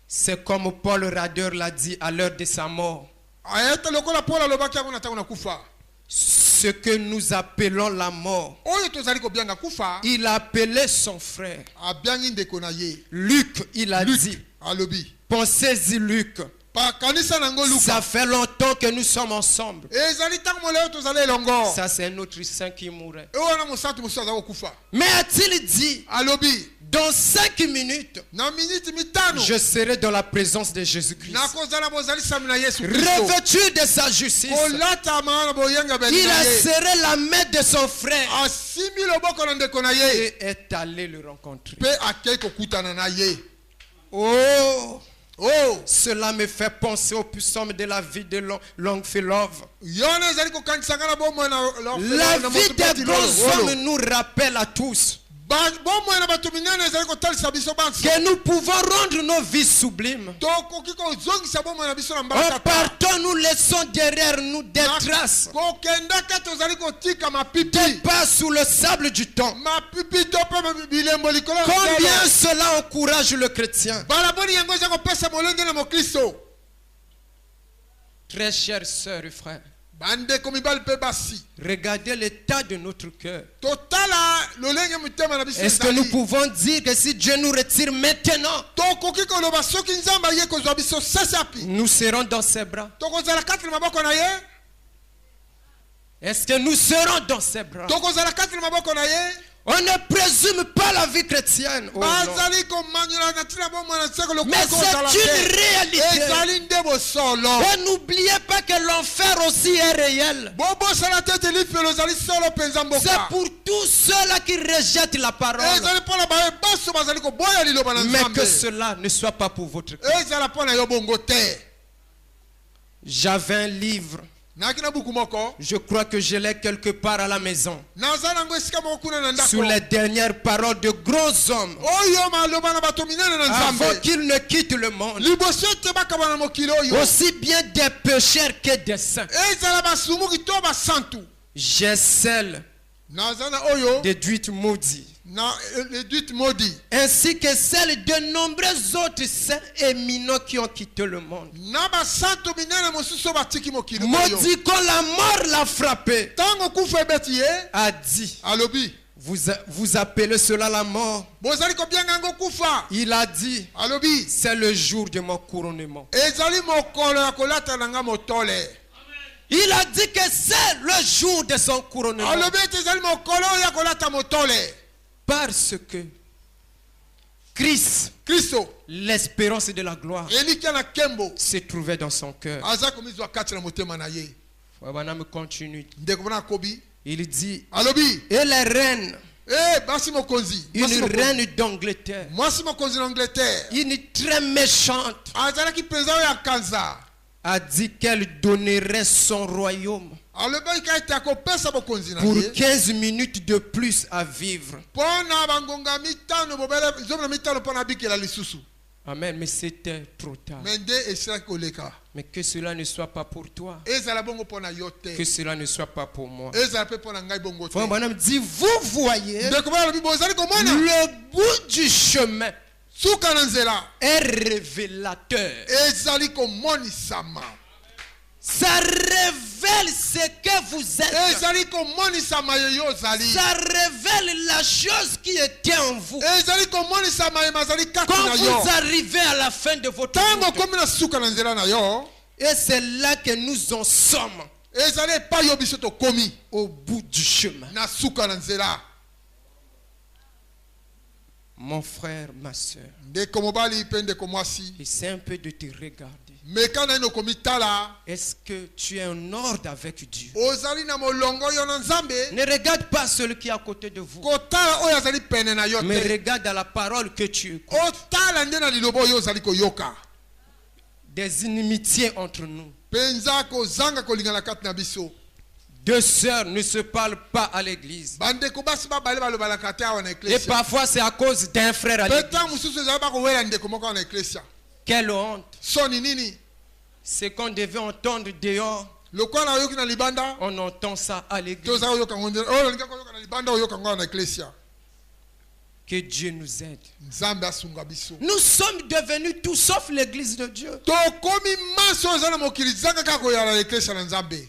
C'est comme Paul Radeur l'a dit à l'heure de sa mort. Ayeta lokola Paul alobaki yango na ntango na kufa. Ce que nous appelons la mort, Oyo tozali kobianga kufa il a appelé son frère. abiangi ndeko na ye. Luc, il a Luc dit, alobi pensez-y Luc, bakanisa nango luka. Ça fait longtemps que nous sommes ensemble. Ezali tango moleo tozali elongo. Ça, c'est un autre saint qui mourrait. E wana mosatu mosusu aza kokufa. Mais a-t-il dit, Alobi, dans 5 minutes, na minute mitano je serai dans la présence de Jésus-Christ, nakozala bozali sami na Yesu Kristo. revêtu de sa justice. Kolata maana boyenga beli Il na a ye. serré la main de son frère Asimi loboko na ndeko na ye. et est allé le rencontrer. Pe akei kokutana na ye. Oh, Oh, cela me fait penser au psaume de la vie de Longfellow. yona ezali kokanisa ngana bomo na La vie des grands hommes nous rappelle à tous bomo na bato minene ezali kotalisa biso banso. que nous pouvons rendre nos vies sublimes. Tokoki kozongisa bomo na biso na En mbalaka. partant, nous laissons derrière nous des traces, Kokendaka tozali kotika mapipi. des pas sous le sable du temps. Mapipi to pe bilembo likolo. Combien cela encourage le chrétien. Balaboni yango eza kopesa molende na mokristo. Très chères sœurs et frères, Bandeko mibali pe basi. regardez l'état de notre cœur. Totala lolenge mutema na biso. Est-ce que nous pouvons dire que si Dieu nous retire maintenant, Tokoki koloba soki nzambe aye kozwa biso sasa api. nous serons dans ses bras? Tokozala kati na maboko na ye. Est-ce que nous serons dans ses bras? Tokozala kati na maboko na ye. On ne présume pas la vie chrétienne. Oh non. Bazali komanyola na tina bomo na tseko lokoko Mais kozala c'est une te. réalité. Ezali ndebo solo. Et n'oubliez pas que l'enfer aussi est réel. Bobo sala tete lifelo zali solo penza mboka. C'est pour tous ceux-là qui rejettent la parole. Ezali pona bae baso bazali ko boya liloba na Mais nzambe. que cela ne soit pas pour votre cœur. Ezala pona yo bongo te. J'avais un livre. Nakina buku moko. Je crois que je l'ai quelque part à la maison. Nazala ngo esika moko kuna na ndako. Sur les dernières paroles de gros hommes. Oyo maloba na bato minene na nzambe. Avant qu'ils ne quittent le monde. Liboso te bakaba na mokili oyo. Aussi bien des pécheurs que des saints. Ezala basumuki to basantu. J'ai celle Nazana oyo. déduite maudit. Na réduite maudit. Ainsi que celle de nombreux autres saints éminents qui ont quitté le monde. Na basantu minene mosusu batiki mokili oyo. Maudit quand la mort l'a frappé, Tango kufa beti ye. a dit, Alobi. vous appelez cela la mort. Bozali ko bianga ngo kufa. Il a dit, Alobi. c'est le jour de mon couronnement. Ezali mokolo ya kolata nanga motole. Il a dit que c'est le jour de son couronnement. Alobi ezali mokolo ya kolata motole. Parce que Christ, Kristo. l'espérance de la gloire, Elika na kembo. se trouvait dans son cœur. Aza komizwa kati na motema na ye. Madame continue. Ndeko bana kobi. Il dit, Alobi. et les reines, Basi mokonzi. une reine d'Angleterre, Mwasi mokonzi na Angleterre. une très méchante, Azalaki penza oyo akanza. a dit qu'elle donnerait son royaume Alobi kaita akopesa mokonzi na pour ye. 15 minutes de plus à vivre. Pona bangonga mitano bobele zomo na mitano pona bikela lisusu. Amen. Mais c'était trop tard. Mende esira koleka. Mais que cela ne soit pas pour toi. Ezala bongo pona yote. Que cela ne soit pas pour moi. Ezala pe pona ngai bongo te. Madame dit, vous voyez, Ndeko bana lobi bozali komona. le bout du chemin Suka na nzela. est révélateur. Ezali komonisama. Ça révèle ce que vous êtes. Ezali komonisama yeyo zali. Ça révèle la chose qui était en vous. Ezali komonisama ye mazali kati Quand na yo. vous arrivez à la fin de votre Tango route, komi na suka na nzela na yo. et c'est là que nous en sommes, Ezali epai yo biso tokomi au bout du chemin. na suka na nzela. Mon frère, ma soeur, Ndeko mobali pe ndeko mwasi. essaie un peu de te regarder. Meka na ino komitala. Est-ce que tu es en ordre avec Dieu? Ozali na molongo yo na nzambe. Ne regarde pas celui qui est à côté de vous, Kotala oyo azali pene na yo mais te. regarde à la parole que tu écoutes. Otala nde na lilobo oyo ozali koyoka. Des inimitiés entre nous. Penza kozanga kolingana kati na biso. Deux sœurs ne se parlent pas à l'église. Bandeko basi babale balobalaka te awa na Et eklesia. parfois c'est à cause d'un frère à l'église. Peta mosusu ezali bakowela ndeko moko awa na eklesia. Quelle honte. Soni nini? Ce qu'on devait entendre dehors, Lokola oyoki na libanda. on entend ça à l'église. Toza oyoka ngonde. Oyo linga koyoka na libanda oyoka ngo na eklesia. Que Dieu nous aide. Nzambe asunga biso. Nous sommes devenus tout sauf l'église de Dieu. Tokomi maso eza na mokili zanga kaka koya na eklesia na Nzambe.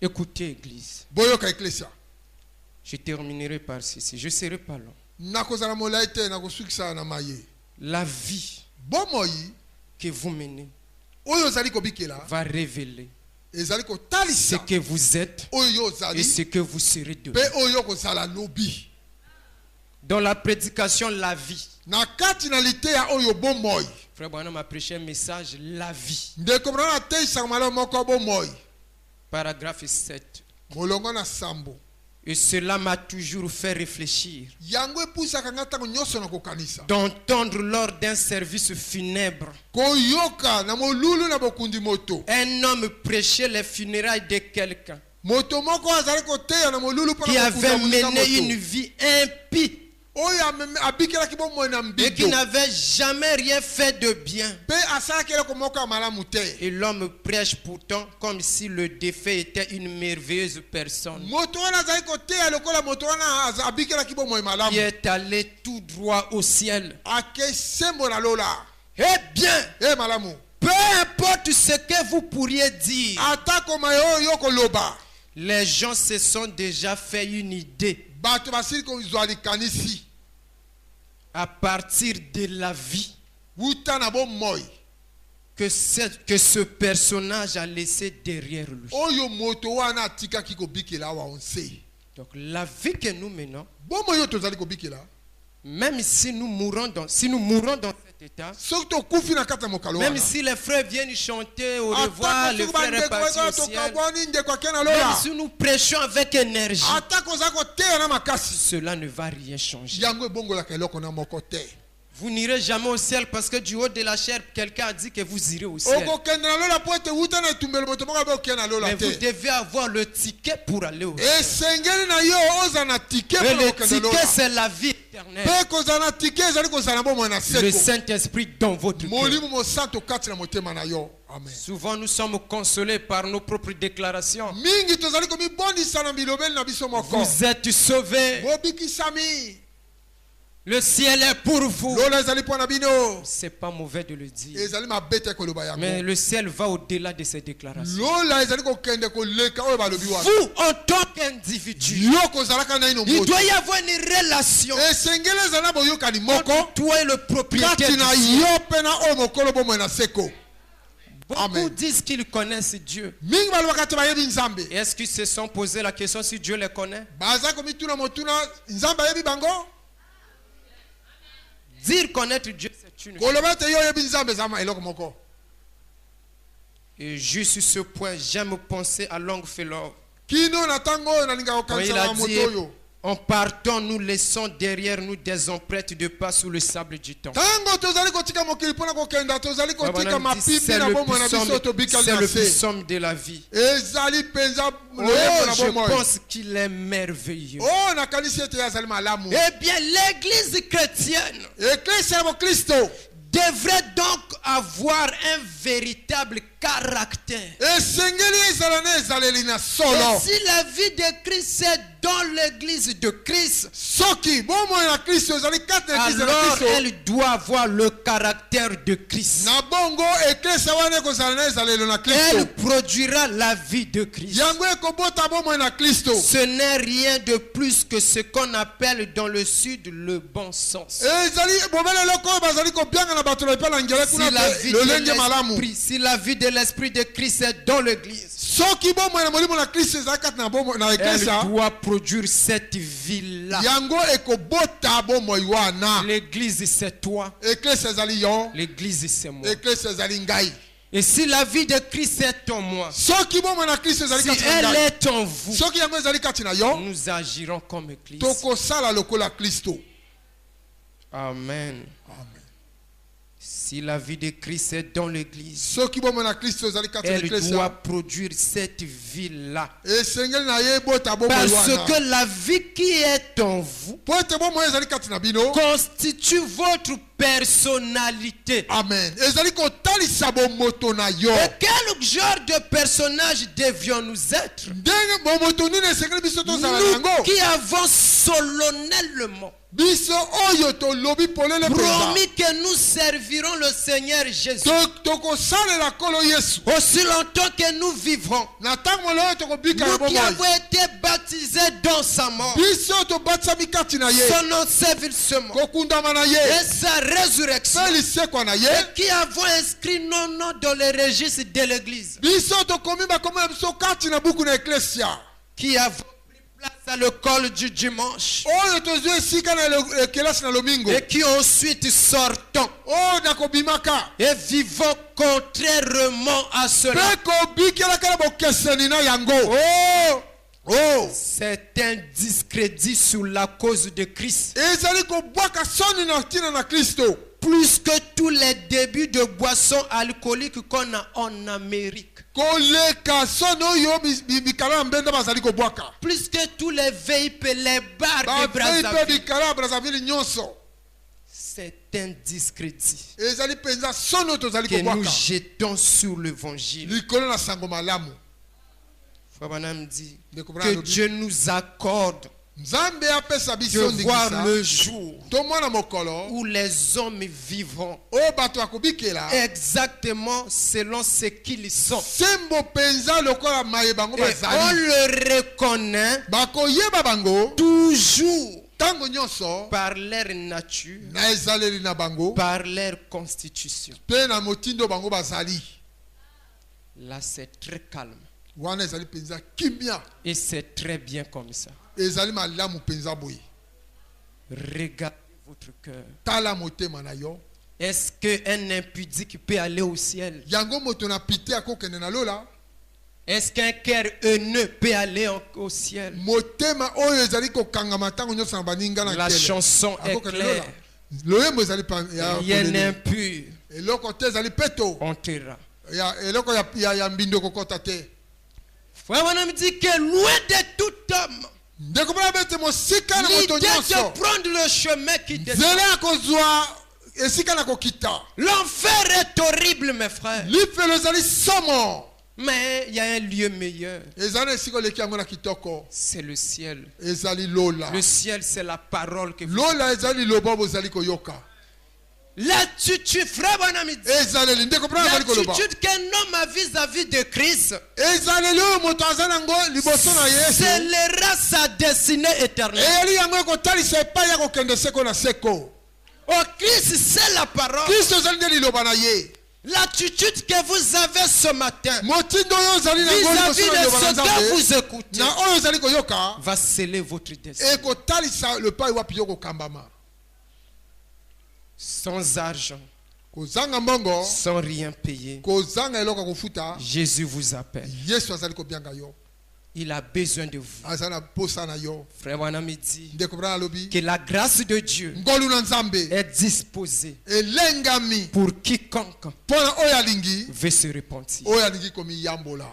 Écoutez, église. Boyoka eklesia. Je terminerai par ceci. Je ne serai pas long. Nakozala molai te nakosukisa na maye. La vie, Bomoi que vous menez oyo ozali kobikela va révéler ezali ce kotalisa que vous êtes oyo et ozali ce que vous serez demain. mpe oyo kozala lobi Dans la prédication, la vie. na kati na liteya oyo bomoi Frère Branham a prêché un message, la vie. ndeko mwana ateisaka malamu moko bomoi Paragraphe 7. molongo na sambo Et cela m'a toujours fait réfléchir. yango epusaka nga ntango nyonso na kokanisa D'entendre lors d'un service funèbre koyoka na molulu na bokundi moto un homme prêcher les funérailles de quelqu'un moto moko azali koteya na molulu qui avait mené une moto vie impie oyo abikelaki bomoi na et qui mbindo n'avait jamais rien fait de bien. mpe asalaki eloko moko ya malamu te Et l'homme prêche pourtant comme si le défunt était une merveilleuse personne moto wana azali koteya lokola moto wana abikelaki bomoi qui malamu est allé tout droit au ciel. ake sembo na lola Eh bien, e malamu peu importe ce que vous pourriez dire, ata koma oyo koloba les gens se sont déjà fait une idée bato basili kozwa likanisi à partir de la vie wuta na bomoi que ce personnage a laissé derrière lui. oyo moto wana atikaki kobikela awa onse Donc la vie que nous menons, bomoi oyo tozali kobikela même si nous mourons dans cet état, soki tokufi na kati ya mokalo même wana si les frères viennent chanter au revoir, ata le soki frère est bandeko parti au eza ciel, tokabwani ndeko ake na même lola si nous prêchons avec énergie, ata kozala koteya na makasi cela ne va rien changer. yango ebongolaka eloko na moko te Vous n'irez jamais au ciel parce que du haut de la chair, quelqu'un a dit que vous irez au ciel. okokende na lola po ete wuta na etumbelo moto moko abe okende na lola Mais vous te devez avoir le ticket pour aller au ciel. esengeli na yo oza na tike Et mpona le kokende ticket, lola c'est la vie éternelle. mpe kozala na tike ezali kozala na bomoi na Le seko Saint-Esprit dans votre cœur. molimo mosantu kati na motema na yo amen Souvent, nous sommes consolés par nos propres déclarations. mingi tozali komibondisa na bilobeli na biso moko Vous êtes sauvés. bobikisami Le ciel est pour vous. lola ezali mpo na bino C'est pas mauvais de le dire. ezali mabe te koloba Mais yango le ciel va au-delà de ces déclarations. lola ezali kokende koleka oyo balobi wana Vous, en tant qu'individu, yo kozalaka naino il moto doit y avoir une relation esengeli ezali na boyokani moko entre toi et le propriétaire kati du na ciel. yo mpe na oyo mokolo bomoi na seko Beaucoup Amen. disent qu'ils connaissent Dieu. mingi balobaka te bayebi nzambe Et est-ce qu'ils se sont posé la question si Dieu les connaît? baza komituna motuna nzambe ayebi bango Dire connaître Dieu, c'est une chose. koloba ete yo oyebi nzambe eza eloko moko Et juste sur ce point, j'aime penser à Longfellow. kino na ntango oyo nalingaka Quand il kokanisa a na moto dit, oyo en partant, nous laissons derrière nous des empreintes de pas sous le sable du temps. ntango tozali kotika mokili mpona kokenda tozali kotika Abraham dit, mapipi na bomoi na biso tobikali c'est na le se plus somme de la vie. ezali mpenza Oh, loyembo na je bomoi pense qu'il est merveilleux. oyo nakanisi ete azali malamu Eh bien, l'église chrétienne eklesi ya bokristo devrait donc avoir un véritable caractère. esengeli ezala na ezaleli na Et solo si la vie de Christ est dans l'église de Christ, soki bomoi na kristo ezali kati na eklesi na alors kristo elle doit avoir le caractère de Christ. na bongo eklesi wana ekozala na ezalelo na Elle kristo produira la vie de Christ. yango ekobota bomoi na kristo Ce n'est rien de plus que ce qu'on appelle dans le sud le bon sens. ezali bobeleloko oyo bazali kobianga na bato na epai na ngele Si kuna la te vie lolenge malamu de l'esprit, si la vie de l'esprit de Christ est dans l'église, soki bomoi na molimo na kristo ezali kati na bomoi na elle eklesi doit produire cette vie-là. yango ekobota bomoi wana L'église, c'est toi. eklesi ezali yo L'église, c'est moi. eklesi ezali ngai Et si la vie de Christ est en moi, soki bomoi na kristo ezali si kati na elle ngai est en vous, soki yango ezali kati na yo nous agirons comme église. tokosala lokola kristo Amen. Si la vie de Christ est dans l'église, soki bomoi na kristo ezali kati na elle eklesi doit produire cette vie-là. esengeli na ye ebota bomoi Parce wana que la vie qui est en vous po ete bomoi ezali kati na bino constitue votre personnalité. amen ezali kotalisa bomoto na yo Et quel genre de personnage devions-nous être? ndenge bomoto nini esengeli biso tozala na Nous yango qui avons solennellement biso oyo tolobi polele penza promis que nous servirons le Seigneur Jésus tokosalela kolo Yesu aussi longtemps que nous vivrons. na ntango oyo tokobika Nous na qui bomoi avons été baptisés dans sa mort, biso tobatisami kati na ye son ensevelissement kokundama na ye et sa résurrection, mpe lisekwa na ye et qui avons inscrit nos noms dans les registres de l'église, biso tokomi bakomi na biso kati na buku na eklesia qui avons pris place à l'école du dimanche, oyo tozwi esika na kelasi na lomingo et qui ensuite sortons oyo nakobimaka et vivons contrairement à cela. mpe kobikelaka na bokeseni na yango C'est un discrédit sur la cause de Christ. ezali kobwaka soni na ntina na kristo Plus que tous les débuts de boissons alcooliques qu'on a en Amérique. koleka soni oyo bikala ya mbenda bazali kobwaka Plus que tous les vapes, les bars de bavei mpe Brazzaville. bikala ya brazzaville nyonso C'est un discrédit ezali mpenza soni oyo tozali que nous kobwaka jetons sur l'évangile. likolo na sango malamu Frère Branham dit Ndeko que Branham Dieu nous accorde nzambe apesa de biso voir ndingisa le jour tomona mokolo où les hommes vivront oyo bato akobikela exactement selon ce qu'ils sont. sembo mpenza lokola maye bango Et on bazali le reconnaît bakoyeba bango toujours ntango nyonso par leur nature, na ezaleli na bango par leur constitution. mpe na motindo bango bazali Là, c'est très calme. wana ezali mpenza kimia Et c'est très bien comme ça. ezali malamu mpenza boye Regardez votre cœur. tala motema na yo Est-ce qu'un impudique peut aller au ciel? yango moto na pite akokende na lola Est-ce qu'un cœur haineux peut aller au ciel? motema oyo ezali kokangama ntango nyonso na baninga na La kele chanson est akokende lola claire. loyembo ezali ya Rien kolele. impur, eloko te ezali peto on tuera. eloko ya mbindo kokota te Frère Branham dit que loin de tout homme, ndeko mpona bete mosika na moto l'idée nyonso de prendre le chemin qui descend. nzela ya kozwa esika na kokita L'enfer est horrible, mes frères. lifelo ezali somo Mais il y a un lieu meilleur. ezali na esika oleki yango na kitoko C'est le ciel. ezali lola Le ciel, c'est la parole que vous... lola ezali liloba bozali koyoka L'attitude, frère Branham dit, ezaleli ndeko mpona azali koloba l'attitude qu'un homme a vis-à-vis de Christ ezaleli oyo moto aza nango liboso na yesu scellera sa destinée éternelle. eyeli yango ekotalisa epai ya kokende seko na seko Oh, Christ, c'est la parole. kristo ezali nde liloba na ye L'attitude que vous avez ce matin motindo oyo ozali nango vis-à-vis liboso na de liloba na ce que nzambe vous écoutez na oyo ozali koyoka va sceller votre destinée. ekotalisa lepai wapi yo kokambama Sans argent, kozanga mbongo sans rien payer, kozanga eloko kofuta Jésus vous appelle. yesu azali kobianga yo Il a besoin de vous. azali na posa na yo Frère Branham dit ndeko mpona alobi que la grâce de Dieu ngolu na nzambe est disposée elengami pour quiconque mpona oyo alingi veut se repentir. oyo alingi komiyambola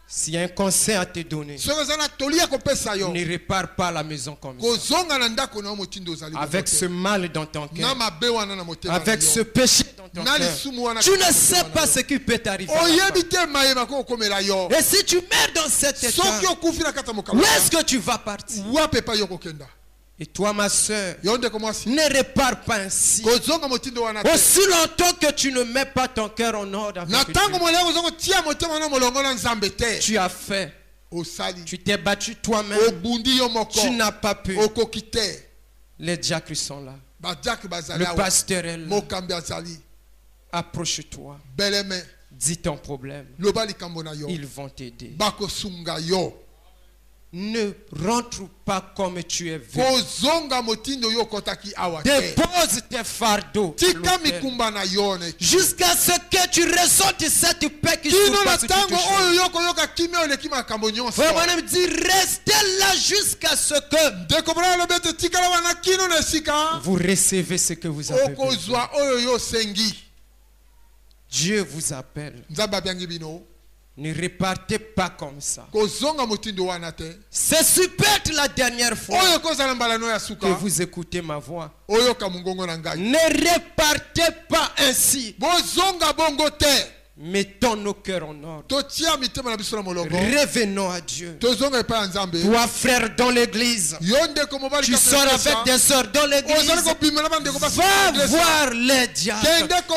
S'il y a un conseil à te donner, soki oza na toli ya kopesa yo ne répare pas la maison comme ça. kozonga na ndako na yo motindo ozali Avec ce mal dans ton na cœur, mabe wana na motema na avec ce yo péché dans ton na cœur, lisumu wana tu ne sais pas ce qui peut t'arriver. à la fin. oyebi te mayema ko okomela yo Et si tu meurs dans cet état, soki okufi na kati ya où mokaba est-ce que tu vas partir? wapi epai yo kokenda Et toi, ma soeur, yo ndeko mwasi ne répare pas ainsi. kozonga motindo wana te Aussi longtemps que tu ne mets pas ton cœur en ordre avec na ntango Dieu, moleko oza kotia motema na molongo na nzambe te tu as fait, osali tu t'es battu toi-même, obundi yo moko tu n'as pas pu. okoki te Les diacres sont là. badiake bazali Le awa pasteur est là. mokambi azali Approche-toi. beleme Dis ton problème. loba likambo na yo Ils vont t'aider. bakosunga yo Ne rentre pas comme tu es venu. kozonga motindo yo okotaki awa te Dépose tes fardeaux à tika l'autel. mikumba na yo ne Jusqu'à ce que tu ressentes cette paix qui kino na surpasse toute ntango chose. oyo yo koyoka kimia oleki makambo nyonso Vraiment, dit restez là jusqu'à ce que ndeko mona alobi ete tikala wana kino na esika vous recevez ce que vous avez besoin. okozwa oyo yo osengi Dieu vous appelle. nzambe abiangi bino Ne repartez pas comme ça. kozonga motindo wana te C'est super la dernière fois oyo kozala mbala no ya que suka vous écoutez ma voix. oyoka mongongo na ngai Ne repartez pas ainsi. bozonga bongo te Mettons nos cœurs en ordre. totia mitema na biso na molongo Revenons à Dieu. tozonga epai ya nzambe Toi, frère, dans l'église, yo ndeko mobali tu sors avec des sœurs dans l'église. ozali kobimela bandeko basi Va voir les diacres.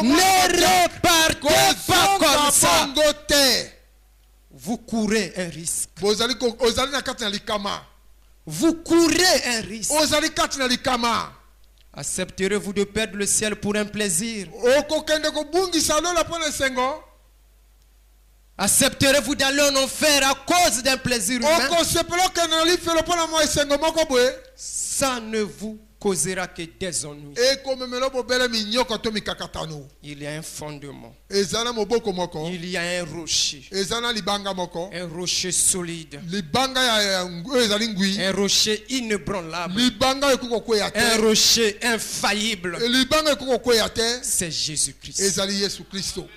Ne repartez pas comme ça. bongo te Vous courez un risque. ozali na kati na likama Vous courez un risque. ozali kati na likama Accepterez-vous de perdre le ciel pour un plaisir? okokende kobungisa lola mpo na esengo Accepterez-vous d'aller en enfer à cause d'un plaisir humain? okosepela okende na lifelo mpo na mwa esengo moko boye Ça ne vous causera que des ennuis. ekomemela bobele minyoko to mikakatano Il y a un fondement. eza na moboko moko Il y a un rocher. eza na libanga moko Un rocher solide. libanga oyo ezali ngwi Un rocher inébranlable. libanga oyo ekoki kokweya te Un rocher infaillible. libanga ekoki kokweya te C'est Jésus-Christ. ezali yesu kristo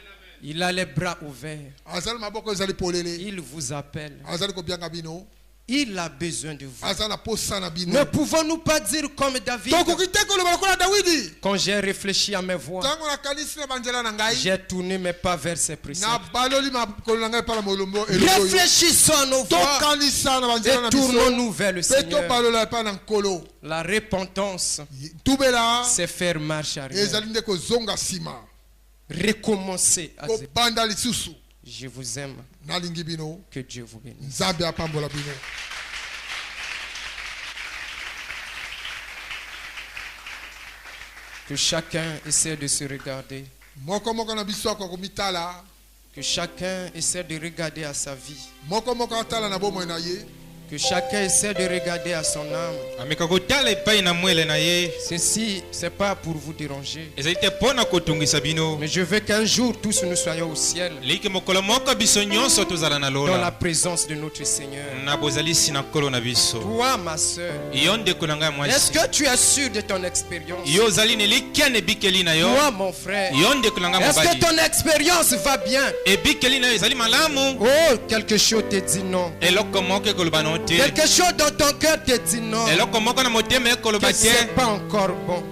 Il a les bras ouverts. azali maboko ezali polele Il vous appelle. azali kobianga bino Il a besoin de vous. aza na posa na Ne bino pouvons-nous pas dire comme David? tokoki te koloba lokola dawidi Quand j'ai réfléchi à mes voix, ntango nakanisi na banzela na ngai j'ai tourné mes pas vers ses préceptes. nabaloli makolo na ngai epai na molombo eloko oyo Réfléchissons à nos voix tokanisa na banzela na et biso tournons-nous vers le mpe Seigneur. tobalola epai na nkolo La repentance, tubela c'est faire marche arrière. ezali nde kozonga nsima Recommencer à zéro. kobanda lisusu Je vous aime. nalingi bino Que Dieu vous bénisse. nzambe apambola bino Que chacun essaie de se regarder. moko moko na biso akoka komitala Que chacun essaie de regarder à sa vie. moko moko atala na bomoi na ye Que chacun essaie de regarder à son âme. ameka kotala epai na mwele na ye Ceci, c'est pas pour vous déranger. ezali te mpo na kotungisa bino Mais je veux qu'un jour, tous nous soyons au ciel. leki mokolo moko biso nyonso tozala na Dans la lola présence de notre Seigneur. na bozalisi na nkolo na biso Toi, ma soeur, yo ndeko na ngai est-ce mwasi que tu es sûr de ton expérience? yo ozali na elikya na ebikeli na yo Toi, mon frère, yo ndeko na ngai est-ce que mobali ton expérience va bien? ebikeli na yo ezali malamu Oh, quelque chose te dit non. eloko moko ekoloba na yo te Quelque chose dans ton cœur te dit non. eloko moko na motema ekoloba Que c'est te pas encore bon.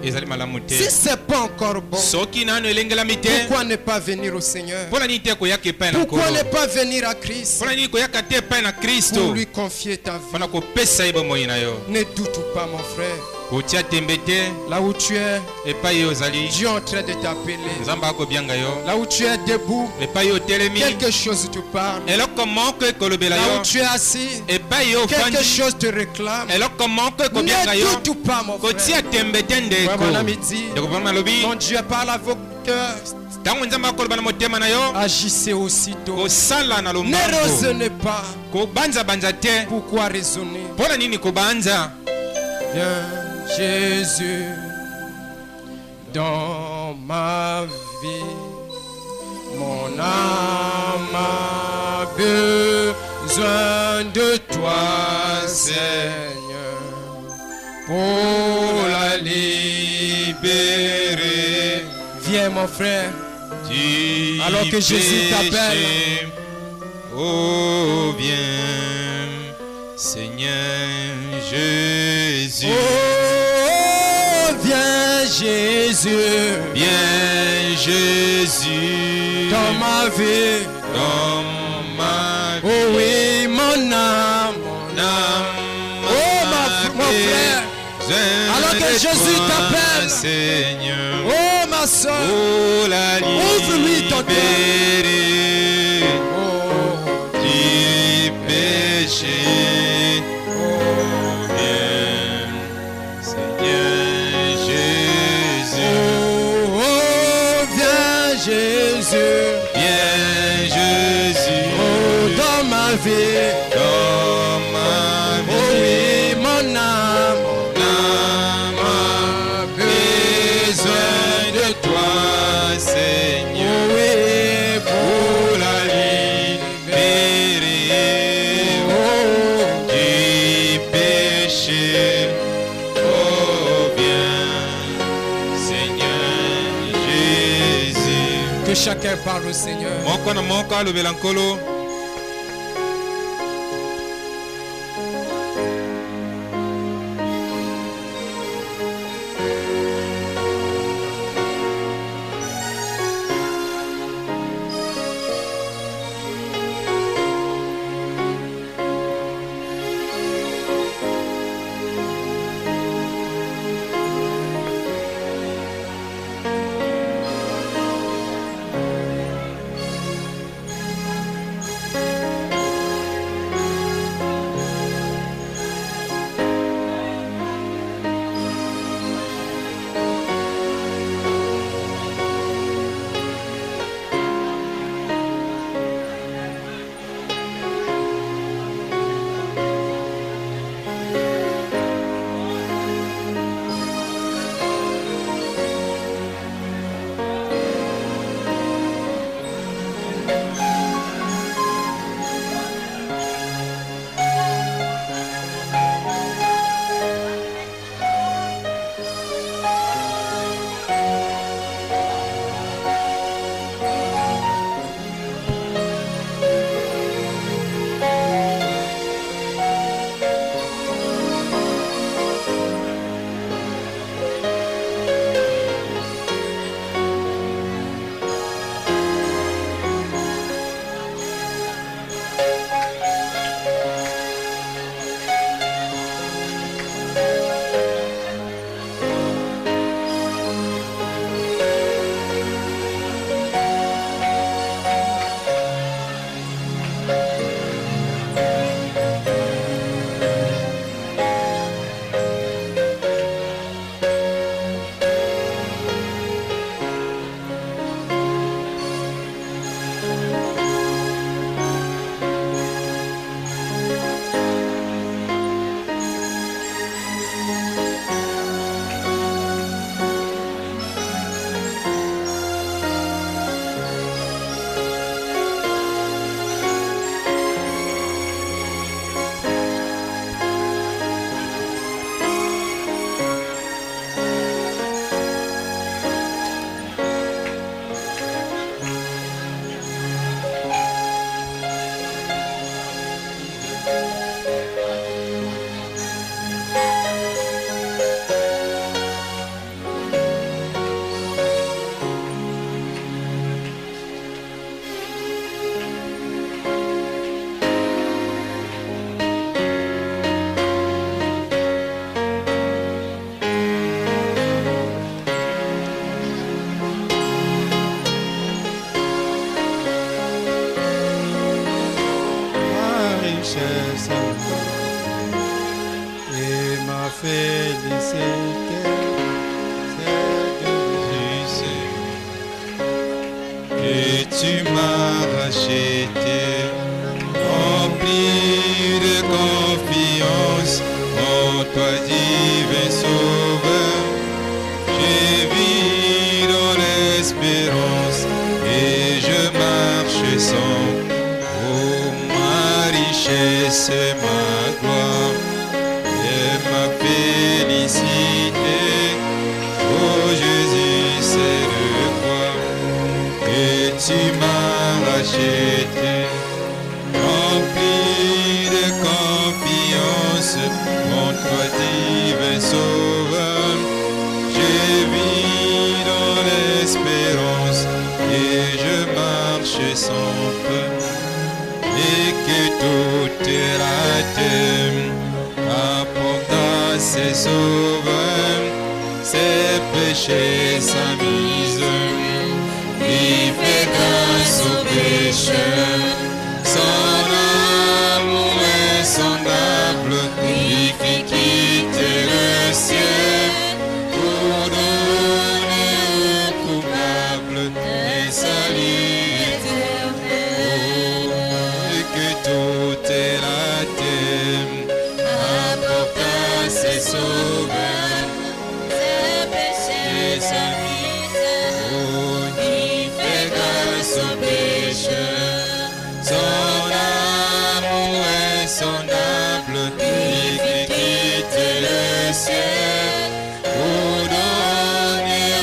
ezali malamu te Si c'est pas encore bon, soki nano elengelami te pourquoi ne pas venir au Seigneur? mpona nini te koyaka epai na Pourquoi ne nkolo pas venir à Christ mpona nini koyaka te epai na pour kristo lui confier ta vie? mpona kopesa ye bomoi na yo Ne doute pas, mon frère. kotia tembe te Là où tu es, epai ye ozali Dieu est en train de t'appeler. nzambe akobianga yo Là où tu es debout, epai ye otelemi quelque chose te parle. eloko moko ekolobela Là yo où tu es assis, epai ye quelque ofandi chose te réclame. eloko moko ekobianga Ne yo doute pas, mon kotia frère. tembe te Ouais, ndeko mon ami dit, ndeko pama alobi quand Dieu parle à vos cœurs, ntango nzambe akoloba na motema na yo agissez aussitôt. kosala na Ne lombango raisonnez pas. kobanzabanza te Pourquoi raisonner? mpona nini kobanza Viens, Jésus, dans ma vie. Mon âme a besoin de toi, Seigneur, pour la libérer. Viens, mon frère. du Alors que Jésus t'appelle. péché. Oh, viens, Seigneur Jésus. Oh, viens, Jésus, Viens, Jésus, dans ma vie. dans ma Oh oui, mon âme. âme. Oh, mon frère. Alors que Jésus t'appelle. Seigneur. Oh, ma soeur. Oh, la Ouvre-lui ton cœur. libérer Oh, du péché. Oh, viens, Seigneur Jésus. oh, oh, viens, Jésus. Viens, Jésus, Oh, dans ma vie. dans ma Oh vie. oui, mon âme. L'âme a besoin de toi, Seigneur. Oh oui, Pour la libérer oh, du péché. Oh, viens, Seigneur Jésus. que chacun parle au Seigneur. Moko na moko alobela nkolo. m'as félicité. Et tu m'as racheté, rempli de confiance en toi, divin Sauveur. J'ai vis dans l'espérance et je marche sans. Oh, ma richesse, ma gloire et ma félicité. Oh Jésus, c'est de quoi et tu m'as racheté, rempli de confiance en toi, divin Sauveur. Je vis dans l'espérance et je marche sans peur, et que tout est raté apporta ses sauveurs, ses péchés, sa mise. Il fait grâce aux pécheurs, son amour est sondable, il fait quitter le ciel pour donner aux coupables des saluts éternels. Et que tout est raté apporta ses sauveurs, ses péchés, sa mise. Son amour est sondable, il fait quitter le ciel pour donner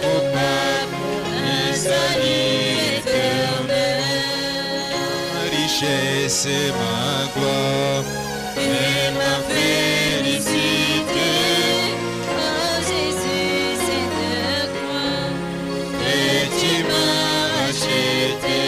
aux coupables un salut éternel. Ma richesse et ma gloire et ma félicité. Oh Jésus, c'est de quoi Et tu m'as racheté,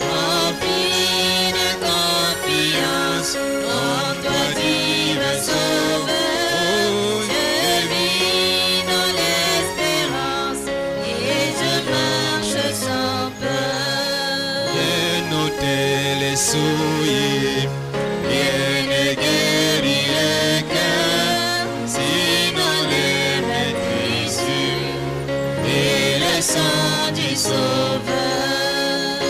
rempli de confiance en toi, divin Sauveur. je vis dans l'espérance et je marche sans peur. Viens ôter les souillés, viens guérir les cœurs, sinon les maîtrises et le sang du Sauveur.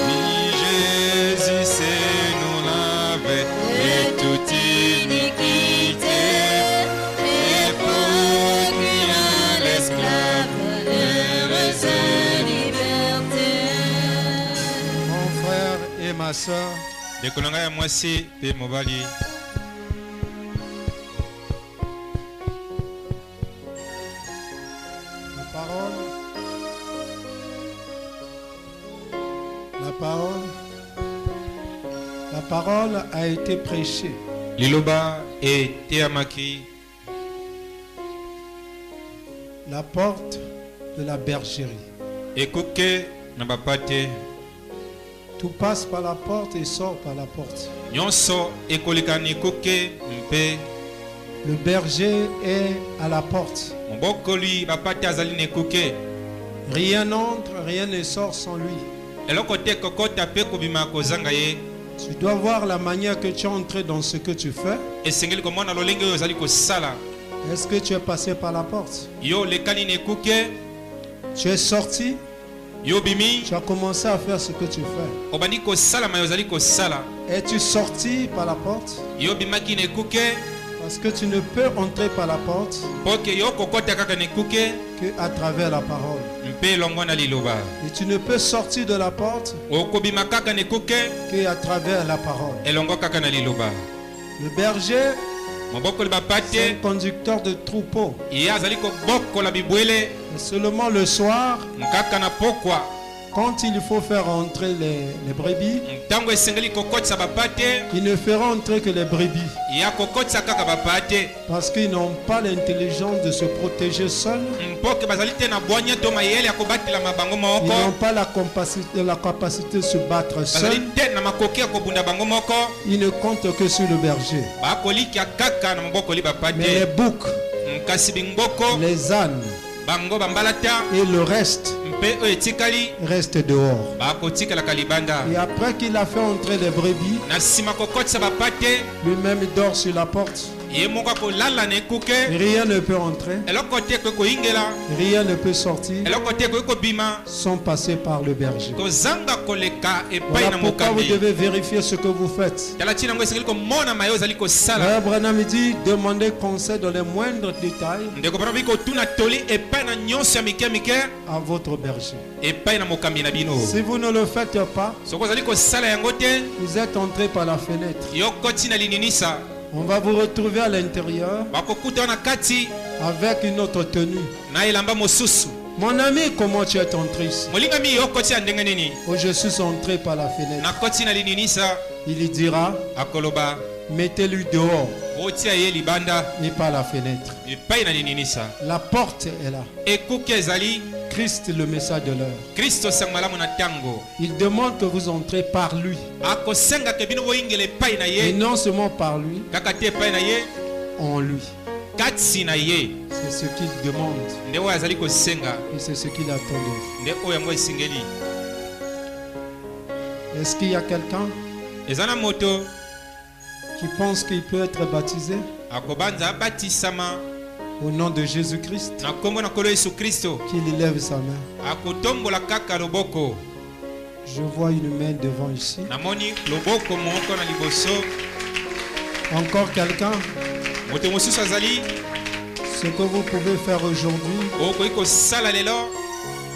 Oui, Jésus c'est nous laver de toute iniquité et procure à l'esclave Heureuse liberté. Mon frère et ma soeur, ndeko na ngai ya mwasi mpe mobali, la parole a été prêchée. liloba eteyamaki La porte de la bergerie. ekuke na bapate Tout passe par la porte et sort par la porte. nyonso ekoleka na ekuke mpe Le berger est à la porte. mobokoli bapate azali na ekuke. Rien n'entre, rien ne sort sans lui. eloko te kokota mpe kobima kozanga ye. Tu dois voir la manière que tu es entré dans ce que tu fais. esengeli komona lolenge oyo ozali kosala. Est-ce que tu es passé par la porte? yo lekani na ekuke, Tu es sorti, yo bimi tu as commencé à faire ce que tu fais. obandi kosala ma yo ozali kosala. Es-tu sorti par la porte? yo bimaki na ekuke Parce que tu ne peux entrer par la porte mpo ke yo kokota kaka na ekuke qu'à travers la parole. mpe elongo na liloba. Et tu ne peux sortir de la porte okobima kaka na ekuke qu'à travers la parole. elongo kaka na liloba. Le berger, mobokoli c'est un bapate conducteur de troupeau. ye azali kobokola bibwele Et seulement le soir, kaka na pokwa. quand il faut faire entrer les brebis, ntango esengeli kokotisa bapate il ne fera entrer que les brebis. ya kokotisa kaka bapate Parce qu'ils n'ont pas l'intelligence de se protéger seuls. mpo ke bazali te na bwanya to mayele ya kobatelama bango Ils n'ont moko. pas la capacité de se battre bazali seuls. te na makoki ya kobunda bango moko. Ils ne comptent que sur le berger. bakolikia kaka na mobokoli Mais les bapate. boucs, kasi bingboko les ânes bango bambalata et le reste mpe oyo etikali restent dehors. bakotikalaka libanda. Et après qu'il a fait entrer les brebis, na nsima kokotisa bapate lui-même il dort sur la porte. ye moko akolala na ekuke Rien ne peut entrer, eloko te koki koyingela rien ne peut sortir eloko te koki kobima sans passer par le berger. kozanga koleka epai Voilà na pourquoi vous mokambi devez vérifier ce que vous faites. tala ntina yango esengeli komonama ye ozali kosala Frère Branham dit, demandez conseil dans les moindres détails ndeko bana biki kotuna toli epai na nyonso ya mike mike à votre berger. epai na mokambi na bino Si vous ne le faites pas, soki ozali kosala yango te vous êtes entré par la fenêtre. yo koti na lininisa On va vous retrouver à l'intérieur bakokuta yo na kati avec une autre tenue. na elamba mosusu Mon ami, comment tu es entré ici? molingami yo koti ya ndenge nini Oh, je suis entré par la fenêtre. nakoti na lininisa Il dira, akoloba mettez-lui dehors botia ye libanda et par la fenêtre. epai na lininisa La porte est là. ekuke ezali Christ, le message de l'heure. kristo sango malamu na ntango Il demande que vous entrez par lui. akosengaka bino boyingela epai na Et ye non seulement par lui, kaka te epai na ye en lui. kati na ye C'est ce qu'il demande nde oyo azali kosenga et c'est ce qu'il attend de vous. nde oyo yango esengeli Est-ce qu'il y a quelqu'un eza na moto qui pense qu'il peut être baptisé akobanza abatisama au nom de Jésus-Christ? na nkombo na nkolo yesu kristo Qu'il élève sa main. akotombola kaka loboko Je vois une main devant ici. namoni loboko moko na liboso Encore quelqu'un? moto mosusu azali Ce que vous pouvez faire aujourd'hui, okoki kosala lelo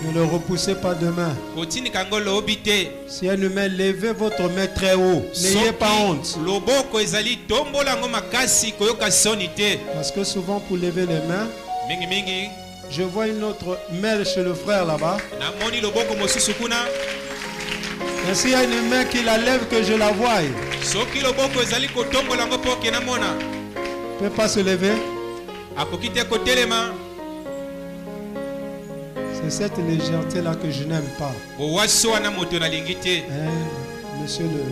ne le repoussez pas demain. kotindika yango lobi te Si une main, levez votre main très haut. N'ayez pas honte. loboko ezali tombola yango makasi koyoka soni te Parce que souvent pour lever les mains, mingimingi je vois une autre main chez le frère là-bas. namoni loboko mosusu kuna Mais s'il y a une main qui la lève, que je la voie. soki loboko ezali kotombola yango mpo oke namona Ne peut pas se lever. akoki te kotelema C'est cette légèreté-là que je n'aime pas. bowasi wana moto nalingi te Hein, monsieur le...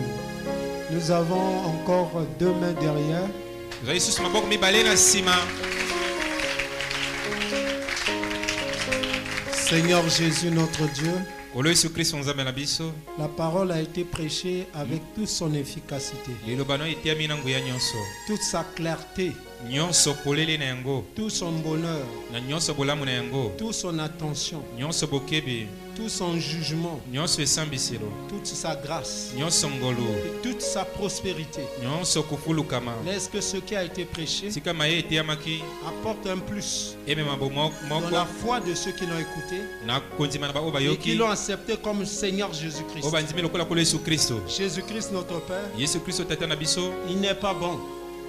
Nous avons encore deux mains derrière. ozali susu maboko mibale na nsima Seigneur Jésus, notre Dieu, kolo yesu kristo nzambe na biso la parole a été prêchée avec toute son efficacité, liloba no etiami na nguya nyonso toute sa clarté, nyonso polele na yango tout son bonheur, na nyonso bolamu na yango toute son attention, nyonso bokebi tout son jugement, nyonso esambiselo toute sa grâce nyonso ngolu et toute sa prospérité. nyonso kofulukama Laisse que ce qui a été prêché tika maye eteyamaki apporte un plus emema dans moko la foi de ceux qui l'ont écouté na kondima na baoyo et qui bayoki l'ont accepté comme Seigneur Jésus-Christ. oyo bandimi lokola kolo yesu kristo Jésus-Christ, notre Père, yesu kristo tata na biso il n'est pas bon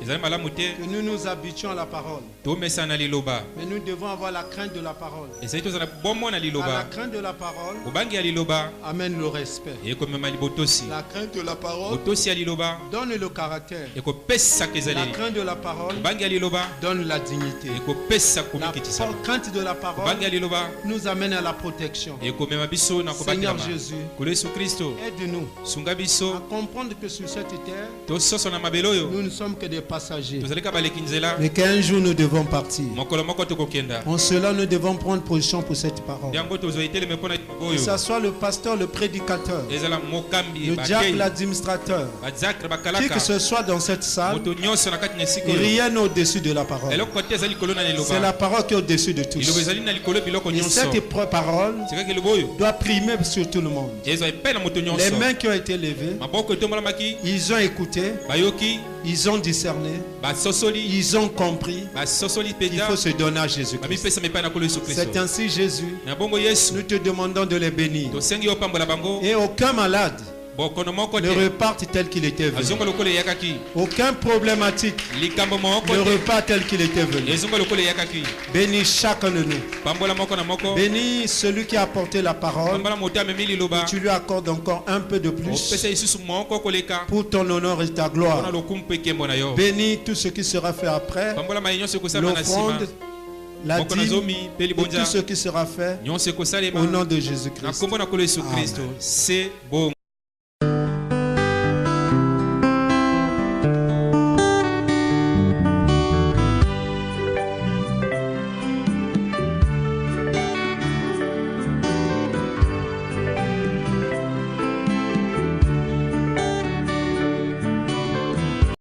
ezali malamu te que nous nous habituons à la parole, tomesana na liloba mais nous devons avoir la crainte de la parole. ezali tozala bomoi na À la liloba crainte de la parole bobangi ya liloba amène le respect. ekomema libotosi La crainte de la parole botosi ya liloba donne le caractère. ekopesaka La ezaleli crainte de la parole bobangi ya liloba donne la dignité. ekopesa La komikitisama crainte de la bobangi parole ya liloba nous amène à la protection. ekomema biso na Seigneur kobakelama Jésus, kolo yesu kristo aide-nous sunga à biso comprendre que sur cette terre, tososo na mabele oyo nous ne sommes que des passagers. tozalika baleki nzela Mais qu'un jour nous devons partir. mokolo moko tokokenda En cela, nous devons prendre position pour cette parole. yango tozwa eteleme mpo na liloba Que oyo ce soit le pasteur, le prédicateur, ezala mokambi le diacre, bakei l'administrateur, badiakre qui bakalaka que ce soit dans cette salle, moto nyonso na kati na esika oyo rien n'est au-dessus de la parole. eloko te eza likolo na C'est liloba la parole qui est au-dessus de liloba tous. ezali na likolo biloko Et nyonso cette parole sekaki liloba oyo doit primer sur tout le monde. ezwa epai na moto Les nyonso mains qui ont été levées, maboko etombolamaki ils ont écouté, bayoki ils ont discerné, basosoli ils ont compris basosoli qu'il mpenza faut se donner à Jésus-Christ. bamipesa epai na kolo yesu kristo C'est ainsi, Jésus, na bongo yesu nous te demandons de les bénir. tosengi yo pambola bango Et aucun malade bokono moko ne te reparte tel qu'il était venu. azonga lokola eyakaki Aucun problématique likambo moko ne te repart tel qu'il était venu. ezonga lokola eyakaki Bénis chacun de nous. pambola moko na moko Bénis celui qui a apporté la parole. pambola moto amemi liloba Tu lui accordes encore un peu de plus opesa lisusu moko koleka pour ton honneur et ta mpona gloire. lokumu mpe nkembo na yo Bénis tout ce qui sera fait après, pambola mai nyonso ekosala na nsima l'offrande, la moko na dîme zomi mpe et libonza tout ce qui sera fait nyonso au ekosalema nom de na Jésus-Christ. nkombo na kolo yesu kristo Amen. se bongo